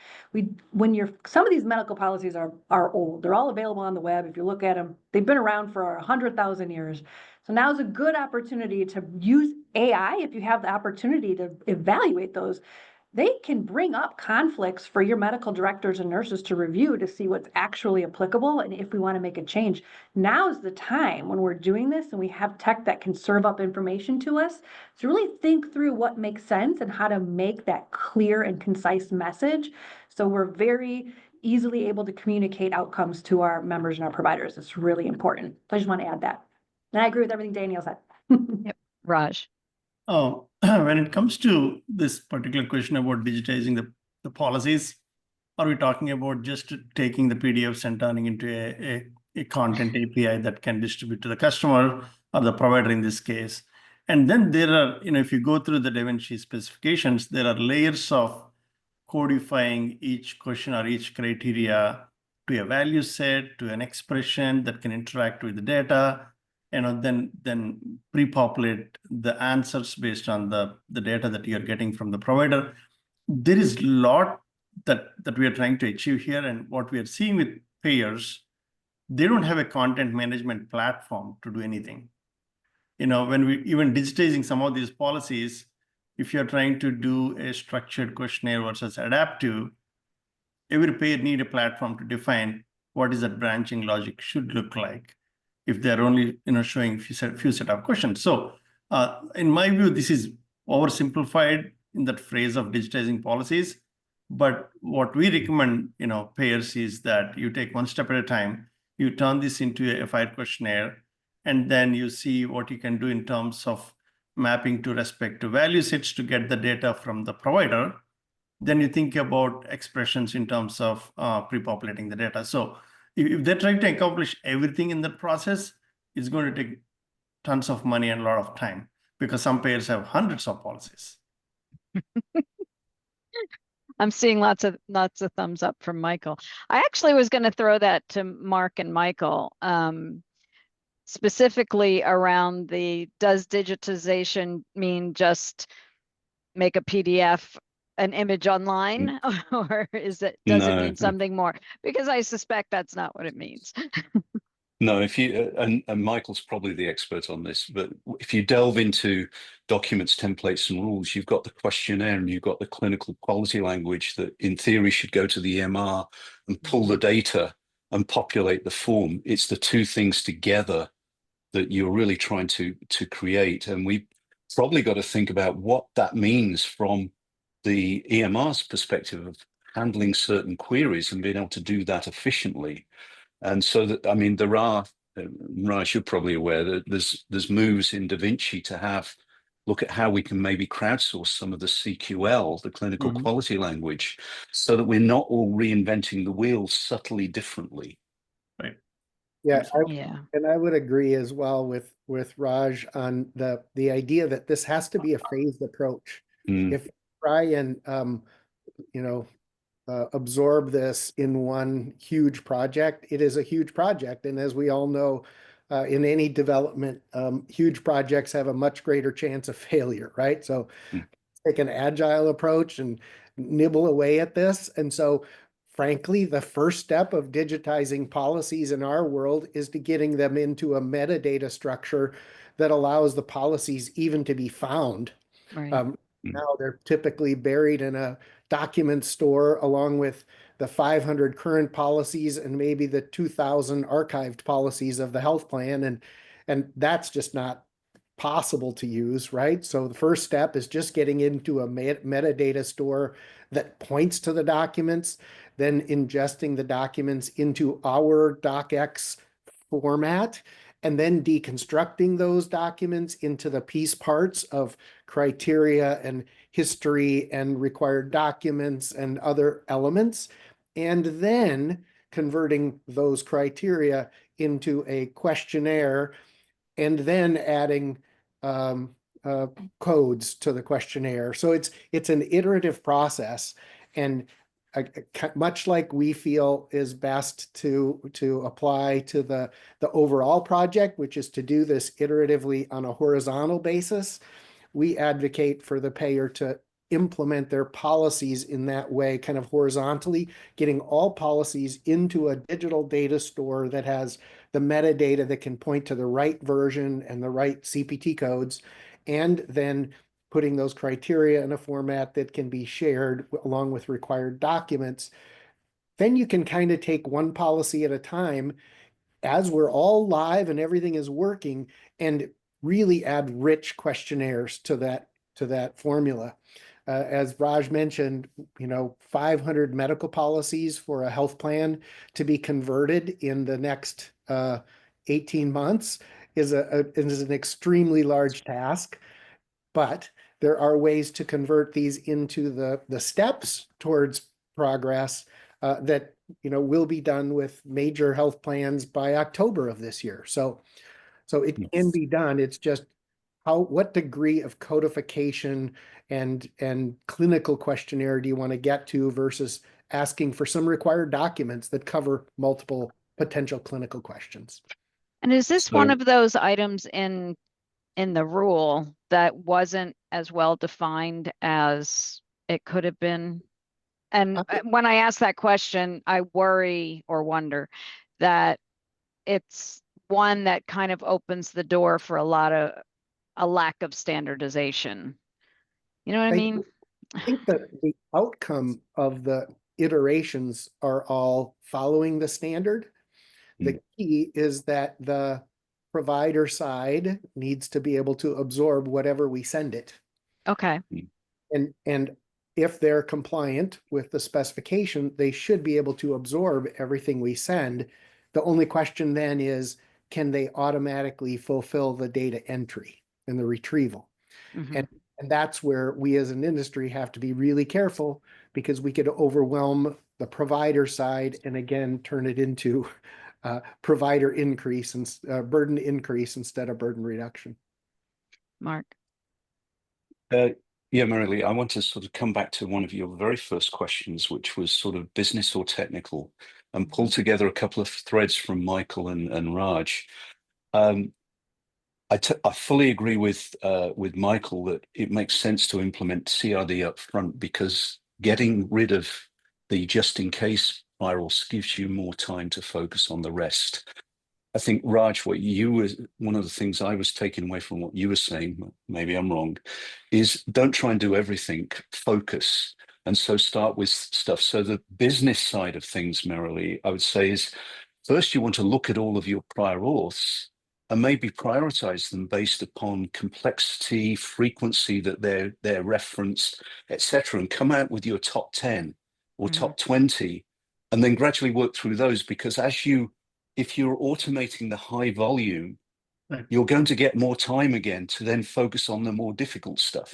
some of these medical policies are old. They're all available on the web. If you look at them, they've been around for 100,000 years. So now is a good opportunity to use AI if you have the opportunity to evaluate those. They can bring up conflicts for your medical directors and nurses to review to see what's actually applicable and if we want to make a change. Now's the time when we're doing this and we have tech that can serve up information to us to really think through what makes sense and how to make that clear and concise message. So we're very easily able to communicate outcomes to our members and our providers. It's really important. So I just want to add that. And I agree with everything Danielle said. Yep. Raj. Oh, when it comes to this particular question about digitizing the policies, are we talking about just taking the PDFs and turning into a content API that can distribute to the customer or the provider in this case? And then there are, if you go through the DaVinci specifications, there are layers of codifying each question or each criteria to a value set, to an expression that can interact with the data, then pre-populate the answers based on the data that you're getting from the provider. There is a lot that we are trying to achieve here, and what we are seeing with payers, they don't have a content management platform to do anything. When we even digitizing some of these policies, if you're trying to do a structured questionnaire versus adaptive, every payer need a platform to define what is that branching logic should look like if they're only showing few set of questions. So in my view, this is oversimplified in that phrase of digitizing policies. But what we recommend payers is that you take one step at a time, you turn this into a FHIR questionnaire, and then you see what you can do in terms of mapping to respective value sets to get the data from the provider. Then you think about expressions in terms of pre-populating the data. So if they're trying to accomplish everything in that process, it's going to take tons of money and a lot of time because some payers have hundreds of policies. I'm seeing lots of thumbs up from Michael. I actually was going to throw that to Mark and Michael, specifically around does digitization mean just make a PDF an image online, or does it No, mean something more? Because I suspect that's not what it means. no. If you and Michael's probably the expert on this, but if you delve into documents, templates, and rules, you've got the questionnaire and you've got the clinical quality language that, in theory, should go to the EMR and pull the data and populate the form. It's the two things together that you're really trying to create, and we probably got to think about what that means from the EMR's perspective of handling certain queries and being able to do that efficiently. And so that, I mean, there are, Raj, you're probably aware that there's moves in Da Vinci to have look at how we can maybe crowdsource some of the CQL, the clinical quality language, so that we're not all reinventing the wheel subtly differently. Right. Yeah, Yeah. and I would agree as well with Raj on the idea that this has to be a phased approach. If you try and absorb this in one huge project, it is a huge project, and as we all know, in any development, huge projects have a much greater chance of failure, right? So take an agile approach and nibble away at this. And so frankly, the first step of digitizing policies in our world is to getting them into a metadata structure that allows the policies even to be found. Right. Now they're typically buried in a document store along with the 500 current policies and maybe the 2,000 archived policies of the health plan. And that's just not possible to use, right? So the first step is just getting into a metadata store that points to the documents, then ingesting the documents into our docx format, and then deconstructing those documents into the piece parts of criteria and history and required documents and other elements, and then converting those criteria into a questionnaire, and then adding codes to the questionnaire. So it's an iterative process, and much like we feel is best to apply to the overall project, which is to do this iteratively on a horizontal basis, we advocate for the payer to implement their policies in that way, kind of horizontally, getting all policies into a digital data store that has the metadata that can point to the right version and the right CPT codes, and then putting those criteria in a format that can be shared along with required documents. Then you can kind of take one policy at a time as we're all live and everything is working, and really add rich questionnaires to that formula. As Raj mentioned, 500 medical policies for a health plan to be converted in the next 18 months is an extremely large task, but there are ways to convert these into the steps towards progress that will be done with major health plans by October of this year. So it can be done. It's just what degree of codification and clinical questionnaire do you want to get to versus asking for some required documents that cover multiple potential clinical questions. And is this one of those items in the rule that wasn't as well defined as it could have been? And when I ask that question, I worry or wonder that it's one that kind of opens the door for a lack of standardization. You know what I mean? I think that the outcome of the iterations are all following the standard. The key is that the provider side needs to be able to absorb whatever we send it. Okay. And if they're compliant with the specification, they should be able to absorb everything we send. The only question then is, can they automatically fulfill the data entry and the retrieval? And that's where we as an industry have to be really careful, because we could overwhelm the provider side and again turn it into provider increase and burden increase instead of burden reduction. Mark. Yeah, Marilee, I want to sort of come back to one of your very first questions, which was sort of business or technical, and pull together a couple of threads from Michael and Raj. I fully agree with Michael that it makes sense to implement CRD up front, because getting rid of the just in case firewalls gives you more time to focus on the rest. I think, Raj, one of the things I was taking away from what you were saying, maybe I'm wrong, is don't try and do everything, focus. And so start with stuff. So the business side of things, Merrily, I would say, is first you want to look at all of your prior auths and maybe prioritize them based upon complexity, frequency that they're referenced, etc., and come out with your top 10 or top 20, and then gradually work through those. Because if you're automating the high volume, Right. you're going to get more time again to then focus on the more difficult stuff.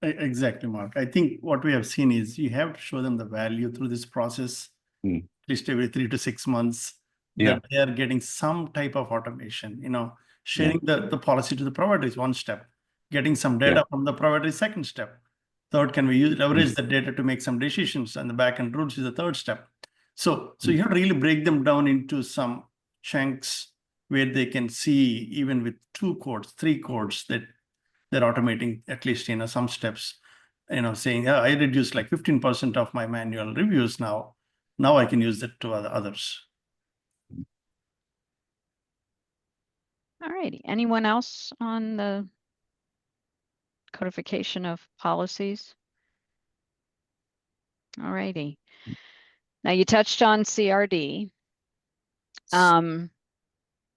Exactly, Mark. I think what we have seen is you have to show them the value through this process, at least every 3 to 6 months, that they are getting some type of automation. Sharing the policy to the provider is one step. Getting some data from the provider is second step. Third, can we leverage the data to make some decisions, and the backend rules is the third step. So you have to really break them down into some chunks where they can see, even with 2 codes, 3 codes, that they're automating at least some steps, saying, I reduced like 15% of my manual reviews now. Now I can use that to others. All righty. Anyone else on the codification of policies? All righty. Now you touched on CRD.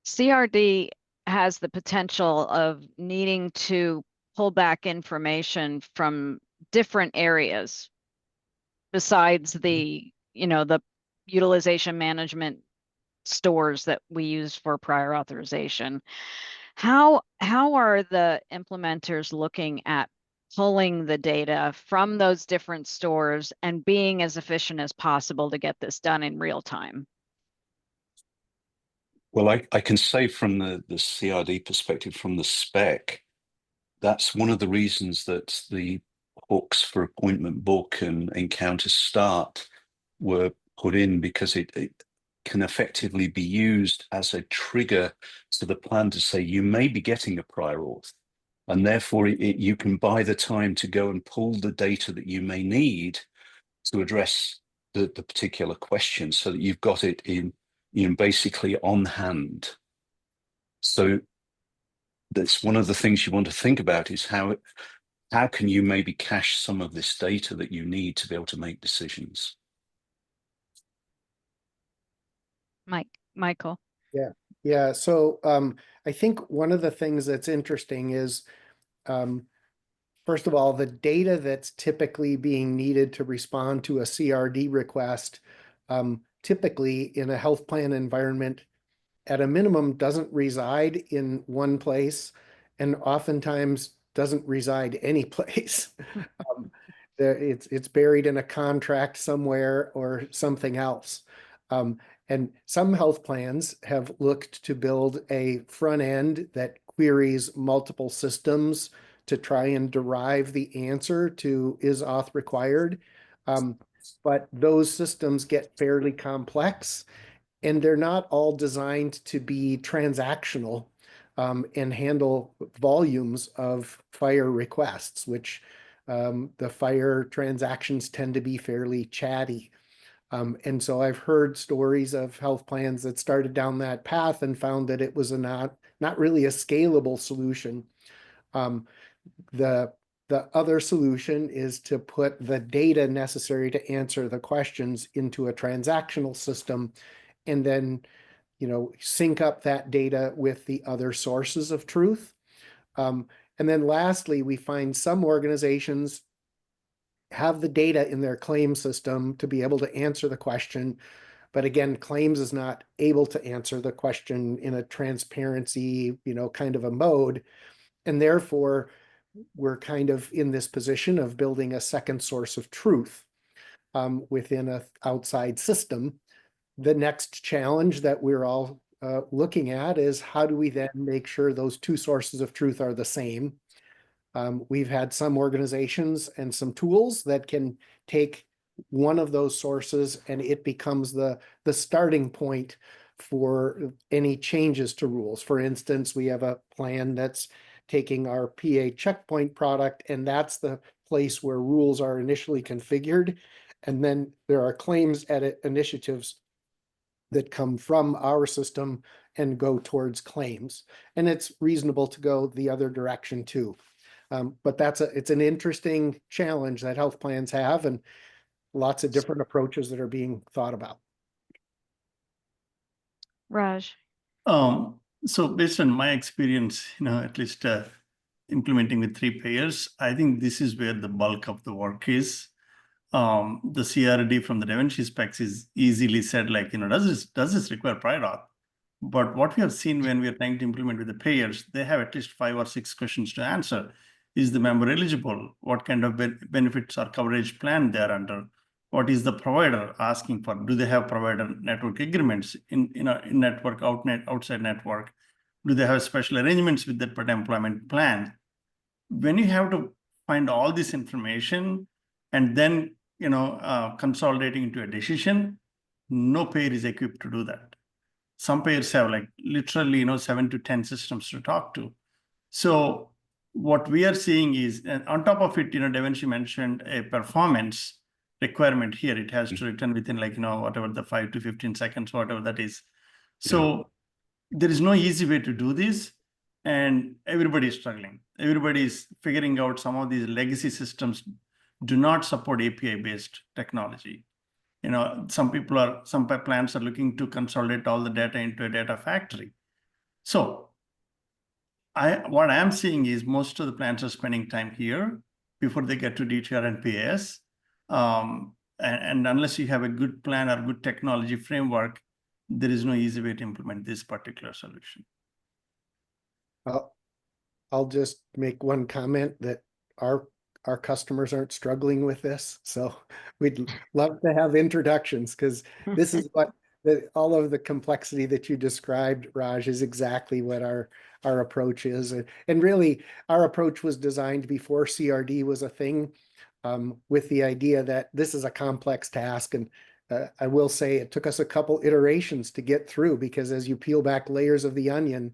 CRD has the potential of needing to pull back information from different areas besides the utilization management stores that we use for prior authorization. How are the implementers looking at pulling the data from those different stores and being as efficient as possible to get this done in real time? Well, I can say from the CRD perspective, from the spec, that's one of the reasons that the hooks for appointment book and encounter start were put in, because it can effectively be used as a trigger to the plan to say you may be getting a prior auth, and therefore you can buy the time to go and pull the data that you may need to address the particular question, so that you've got it in basically on hand. So that's one of the things you want to think about, is how can you maybe cache some of this data that you need to be able to make decisions. Michael. Yeah. So I think one of the things that's interesting is, first of all, the data that's typically being needed to respond to a CRD request, typically in a health plan environment, at a minimum, doesn't reside in one place, and oftentimes doesn't reside any place. It's buried in a contract somewhere or something else. And some health plans have looked to build a front end that queries multiple systems to try and derive the answer to is auth required. But those systems get fairly complex, and they're not all designed to be transactional and handle volumes of FHIR requests, which the FHIR transactions tend to be fairly chatty. And so I've heard stories of health plans that started down that path and found that it was not really a scalable solution. The other solution is to put the data necessary to answer the questions into a transactional system, and then sync up that data with the other sources of truth. And then lastly, we find some organizations have the data in their claim system to be able to answer the question. But again, claims is not able to answer the question in a transparency, kind of a mode. And therefore, we're kind of in this position of building a second source of truth within an outside system. The next challenge that we're all looking at is, how do we then make sure those two sources of truth are the same? We've had some organizations and some tools that can take one of those sources, and it becomes the starting point for any changes to rules. For instance, we have a plan that's taking our PA checkpoint product, and that's the place where rules are initially configured. And then there are claims edit initiatives that come from our system and go towards claims. And it's reasonable to go the other direction too. But it's an interesting challenge that health plans have, and lots of different approaches that are being thought about. Raj. So based on my experience, at least implementing with 3 payers, I think this is where the bulk of the work is. The CRD from the Da Vinci specs is easily said, like, does this require prior auth? But what we have seen when we are trying to implement with the payers, they have at least 5 or 6 questions to answer. Is the member eligible? What kind of benefits or coverage plan they are under? What is the provider asking for? Do they have provider network agreements in network, outside network? Do they have special arrangements with that employment plan? When you have to find all this information and then consolidating into a decision, no payer is equipped to do that. Some payers have like literally 7 to 10 systems to talk to. So what we are seeing is, and on top of it, Da Vinci mentioned a performance requirement here. It has to return within whatever the 5 to 15 seconds, whatever that is. So there is no easy way to do this, and everybody is struggling. Everybody is figuring out some of these legacy systems do not support API-based technology. Some plans are looking to consolidate all the data into a data factory. So what I'm seeing is most of the plans are spending time here before they get to DTR and PAS. And unless you have a good plan or good technology framework, there is no easy way to implement this particular solution. I'll just make one comment that our customers aren't struggling with this. So we'd love to have introductions, because this is what all of the complexity that you described, Raj, is exactly what our approach is. And really, our approach was designed before CRD was a thing, with the idea that this is a complex task. And I will say it took us a couple iterations to get through, because as you peel back layers of the onion,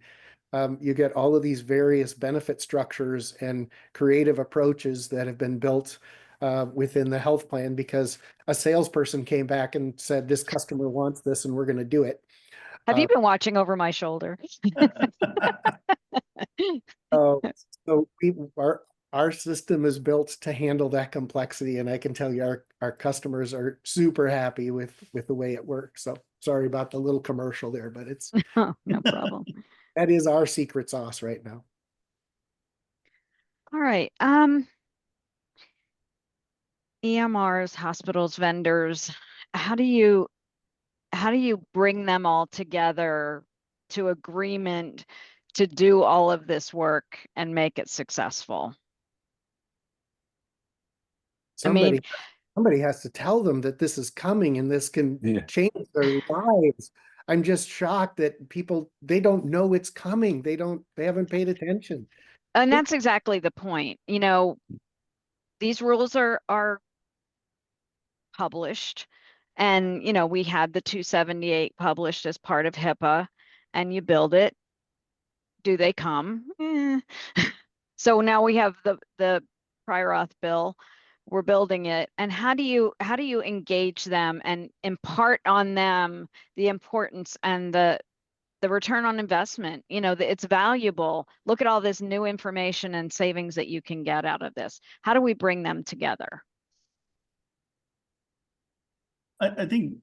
you get all of these various benefit structures and creative approaches that have been built within the health plan, because a salesperson came back and said, this customer wants this and we're going to do it. Have you been watching over my shoulder? So our system is built to handle that complexity, and I can tell you our customers are super happy with the way it works. So sorry about the little commercial there, but it's Oh, no problem. that is our secret sauce right now. All right. EMRs, hospitals, vendors, how do you bring them all together to agreement to do all of this work and make it successful? Somebody has to tell them that this is coming and this can change their lives. I'm just shocked that people, they don't know it's coming. They haven't paid attention. And that's exactly the point. These rules are published, and we had the 278 published as part of HIPAA, and you build it. Do they come? So now we have the prior auth bill. We're building it, and how do you engage them and impart on them the importance and the return on investment? It's valuable. Look at all this new information and savings that you can get out of this. How do we bring them together? I think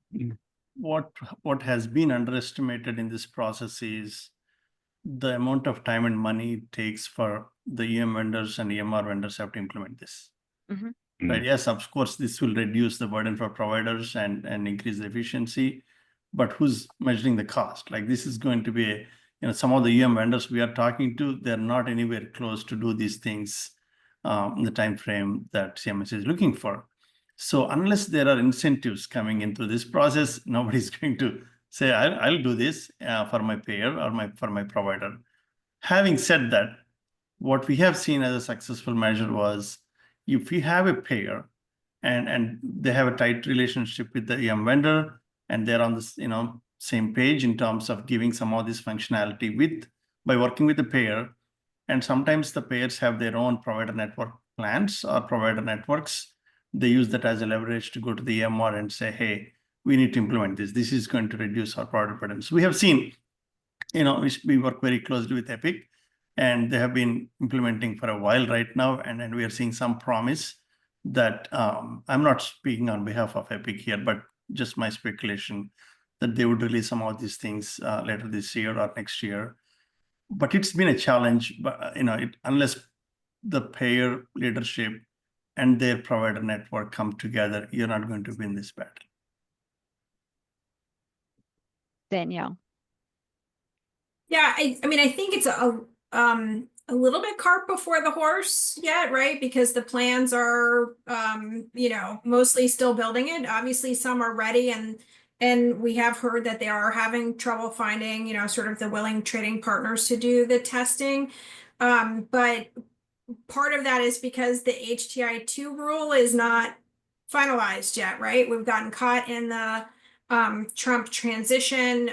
what has been underestimated in this process is the amount of time and money it takes for the EM vendors and EMR vendors have to implement this. Right? Yes, of course, this will reduce the burden for providers and increase the efficiency, but who's measuring the cost? Like, this is going to be some of the EM vendors we are talking to, they're not anywhere close to do these things in the time frame that CMS is looking for. So unless there are incentives coming into this process, nobody's going to say, I'll do this for my payer or for my provider. Having said that, what we have seen as a successful measure was, if you have a payer and they have a tight relationship with the EM vendor, and they're on this same page in terms of giving some of this functionality by working with the payer. And sometimes the payers have their own provider network plans or provider networks. They use that as a leverage to go to the EMR and say, hey, we need to implement this. This is going to reduce our provider burden. So we have seen, we work very closely with Epic, and they have been implementing for a while right now. And we are seeing some promise that I'm not speaking on behalf of Epic here, but just my speculation that they would release some of these things later this year or next year. But it's been a challenge, but unless the payer leadership and their provider network come together, you're not going to win this battle. Danielle. Yeah, I mean, I think it's a little bit cart before the horse yet, right? Because the plans are, mostly still building it. Obviously, some are ready, and we have heard that they are having trouble finding, sort of the willing trading partners to do the testing. But part of that is because the HTI-2 rule is not finalized yet, right? We've gotten caught in the Trump transition.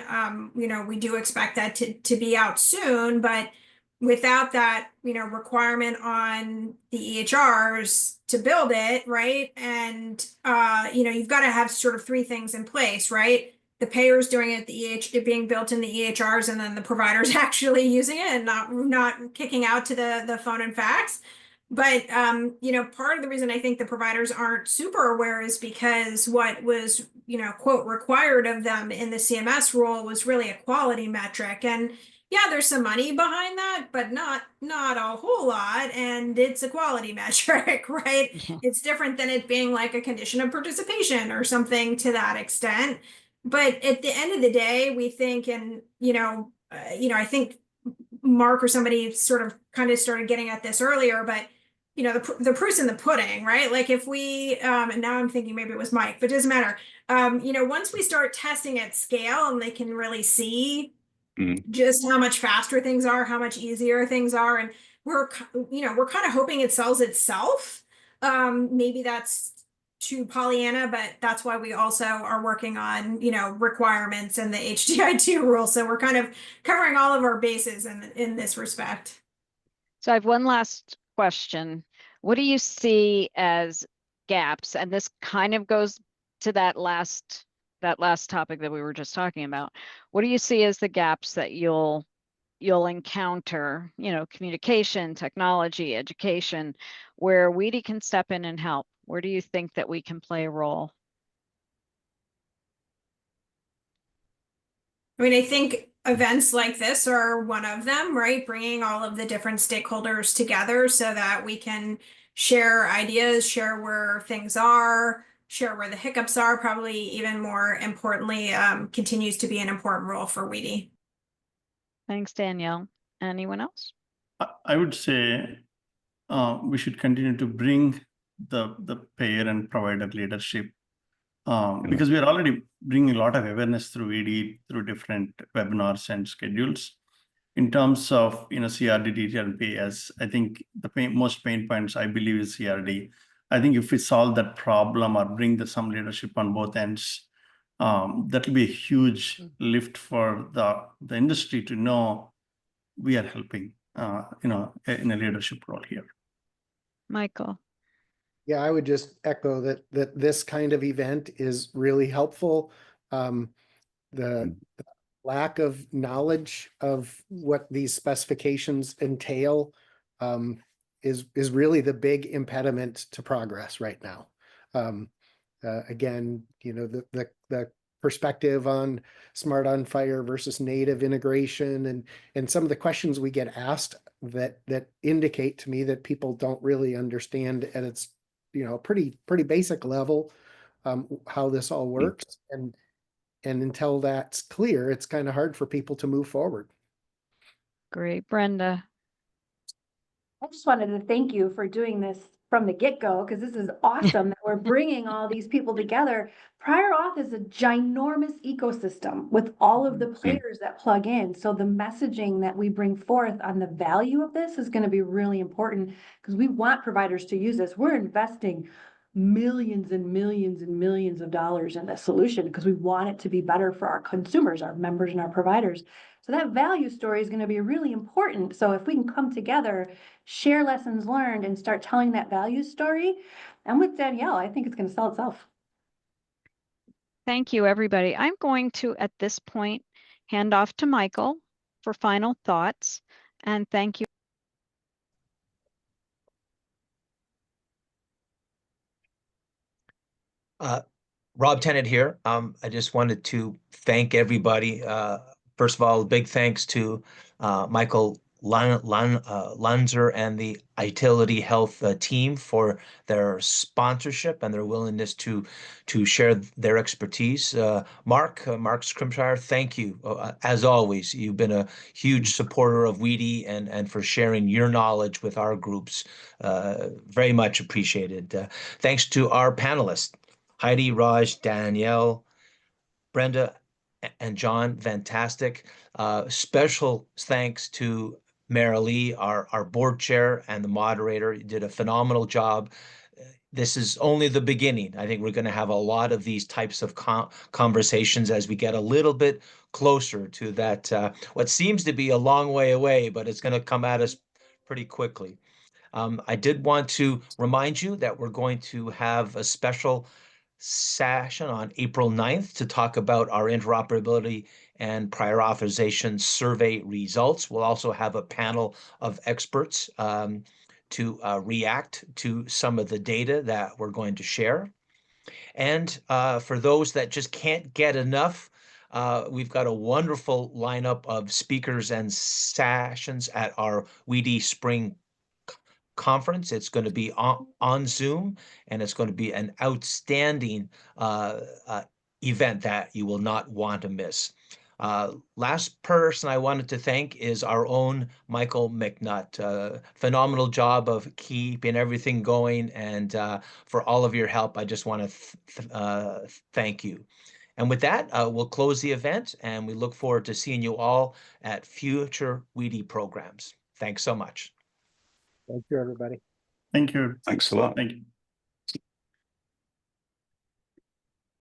We do expect that to be out soon, but without that, requirement on the EHRs to build it, right? And you've got to have sort of three things in place, right? The payers doing it, it being built in the EHRs, and then the providers actually using it and not kicking out to the phone and fax. But part of the reason I think the providers aren't super aware is because what was, quote, required of them in the CMS rule was really a quality metric. And yeah, there's some money behind that, but not a whole lot. And it's a quality metric, right? Yeah. It's different than it being like a condition of participation or something to that extent. But at the end of the day, we think, and I think Mark or somebody sort of kind of started getting at this earlier, but the proof's in the pudding, right? Like if we, and now I'm thinking maybe it was Mike, but it doesn't matter. Once we start testing at scale and they can really see just how much faster things are, how much easier things are, and we're kind of hoping it sells itself. Maybe that's too Pollyanna, but that's why we also are working on, requirements and the HTI-2 rule. So we're kind of covering all of our bases in this respect. So I have one last question. What do you see as gaps? And this kind of goes to that last topic that we were just talking about. What do you see as the gaps that you'll encounter, communication, technology, education, where Weedy can step in and help? Where do you think that we can play a role? I mean, I think events like this are one of them, right? Bringing all of the different stakeholders together so that we can share ideas, share where things are, share where the hiccups are, probably even more importantly, continues to be an important role for Weedy. Thanks, Danielle. Anyone else? I would say we should continue to bring the payer and provider leadership because we are already bringing a lot of awareness through ED, through different webinars and schedules. In terms of CRD, DTR, and PS, I think the most pain points I believe is CRD. I think if we solve that problem or bring some leadership on both ends, that will be a huge lift for the industry to know we are helping, in a leadership role here. Michael. Yeah, I would just echo that this kind of event is really helpful. The lack of knowledge of what these specifications entail is really the big impediment to progress right now. Again, the perspective on Smart on Fire versus native integration and some of the questions we get asked that indicate to me that people don't really understand at its pretty basic level how this all works, and until that's clear, it's kind of hard for people to move forward. Great. Brenda. I just wanted to thank you for doing this from the get-go, because this is awesome that we're bringing all these people together. Prior auth is a ginormous ecosystem with all of the players that plug in. So the messaging that we bring forth on the value of this is going to be really important, because we want providers to use this. We're investing millions and millions and millions of dollars in this solution because we want it to be better for our consumers, our members, and our providers. So that value story is going to be really important. So if we can come together, share lessons learned, and start telling that value story, I'm with Danielle. I think it's going to sell itself. Thank you, everybody. I'm going to, at this point, hand off to Michael for final thoughts. And thank you. Rob Tennant here. I just wanted to thank everybody. First of all, big thanks to Michael Lanzer and the Itility Health team for their sponsorship and their willingness to share their expertise. Mark Scrimshire, thank you. As always, you've been a huge supporter of Weedy and for sharing your knowledge with our groups. Very much appreciated. Thanks to our panelists. Heidi, Raj, Danielle, Brenda, and John, fantastic. Special thanks to Marilee, our board chair and the moderator. You did a phenomenal job. This is only the beginning. I think we're going to have a lot of these types of conversations as we get a little bit closer to that, what seems to be a long way away, but it's going to come at us pretty quickly. I did want to remind you that we're going to have a special session on April 9th to talk about our interoperability and prior authorization survey results. We'll also have a panel of experts to react to some of the data that we're going to share. And for those that just can't get enough, we've got a wonderful lineup of speakers and sessions at our Weedy Spring conference. It's going to be on Zoom, and it's going to be an outstanding event that you will not want to miss. Last person I wanted to thank is our own Michael McNutt. Phenomenal job of keeping everything going, and for all of your help, I just want to thank you. And with that, we'll close the event, and we look forward to seeing you all at future Weedy programs. Thanks so much. Thank you, everybody. Thank you. Thanks a lot. Thank you.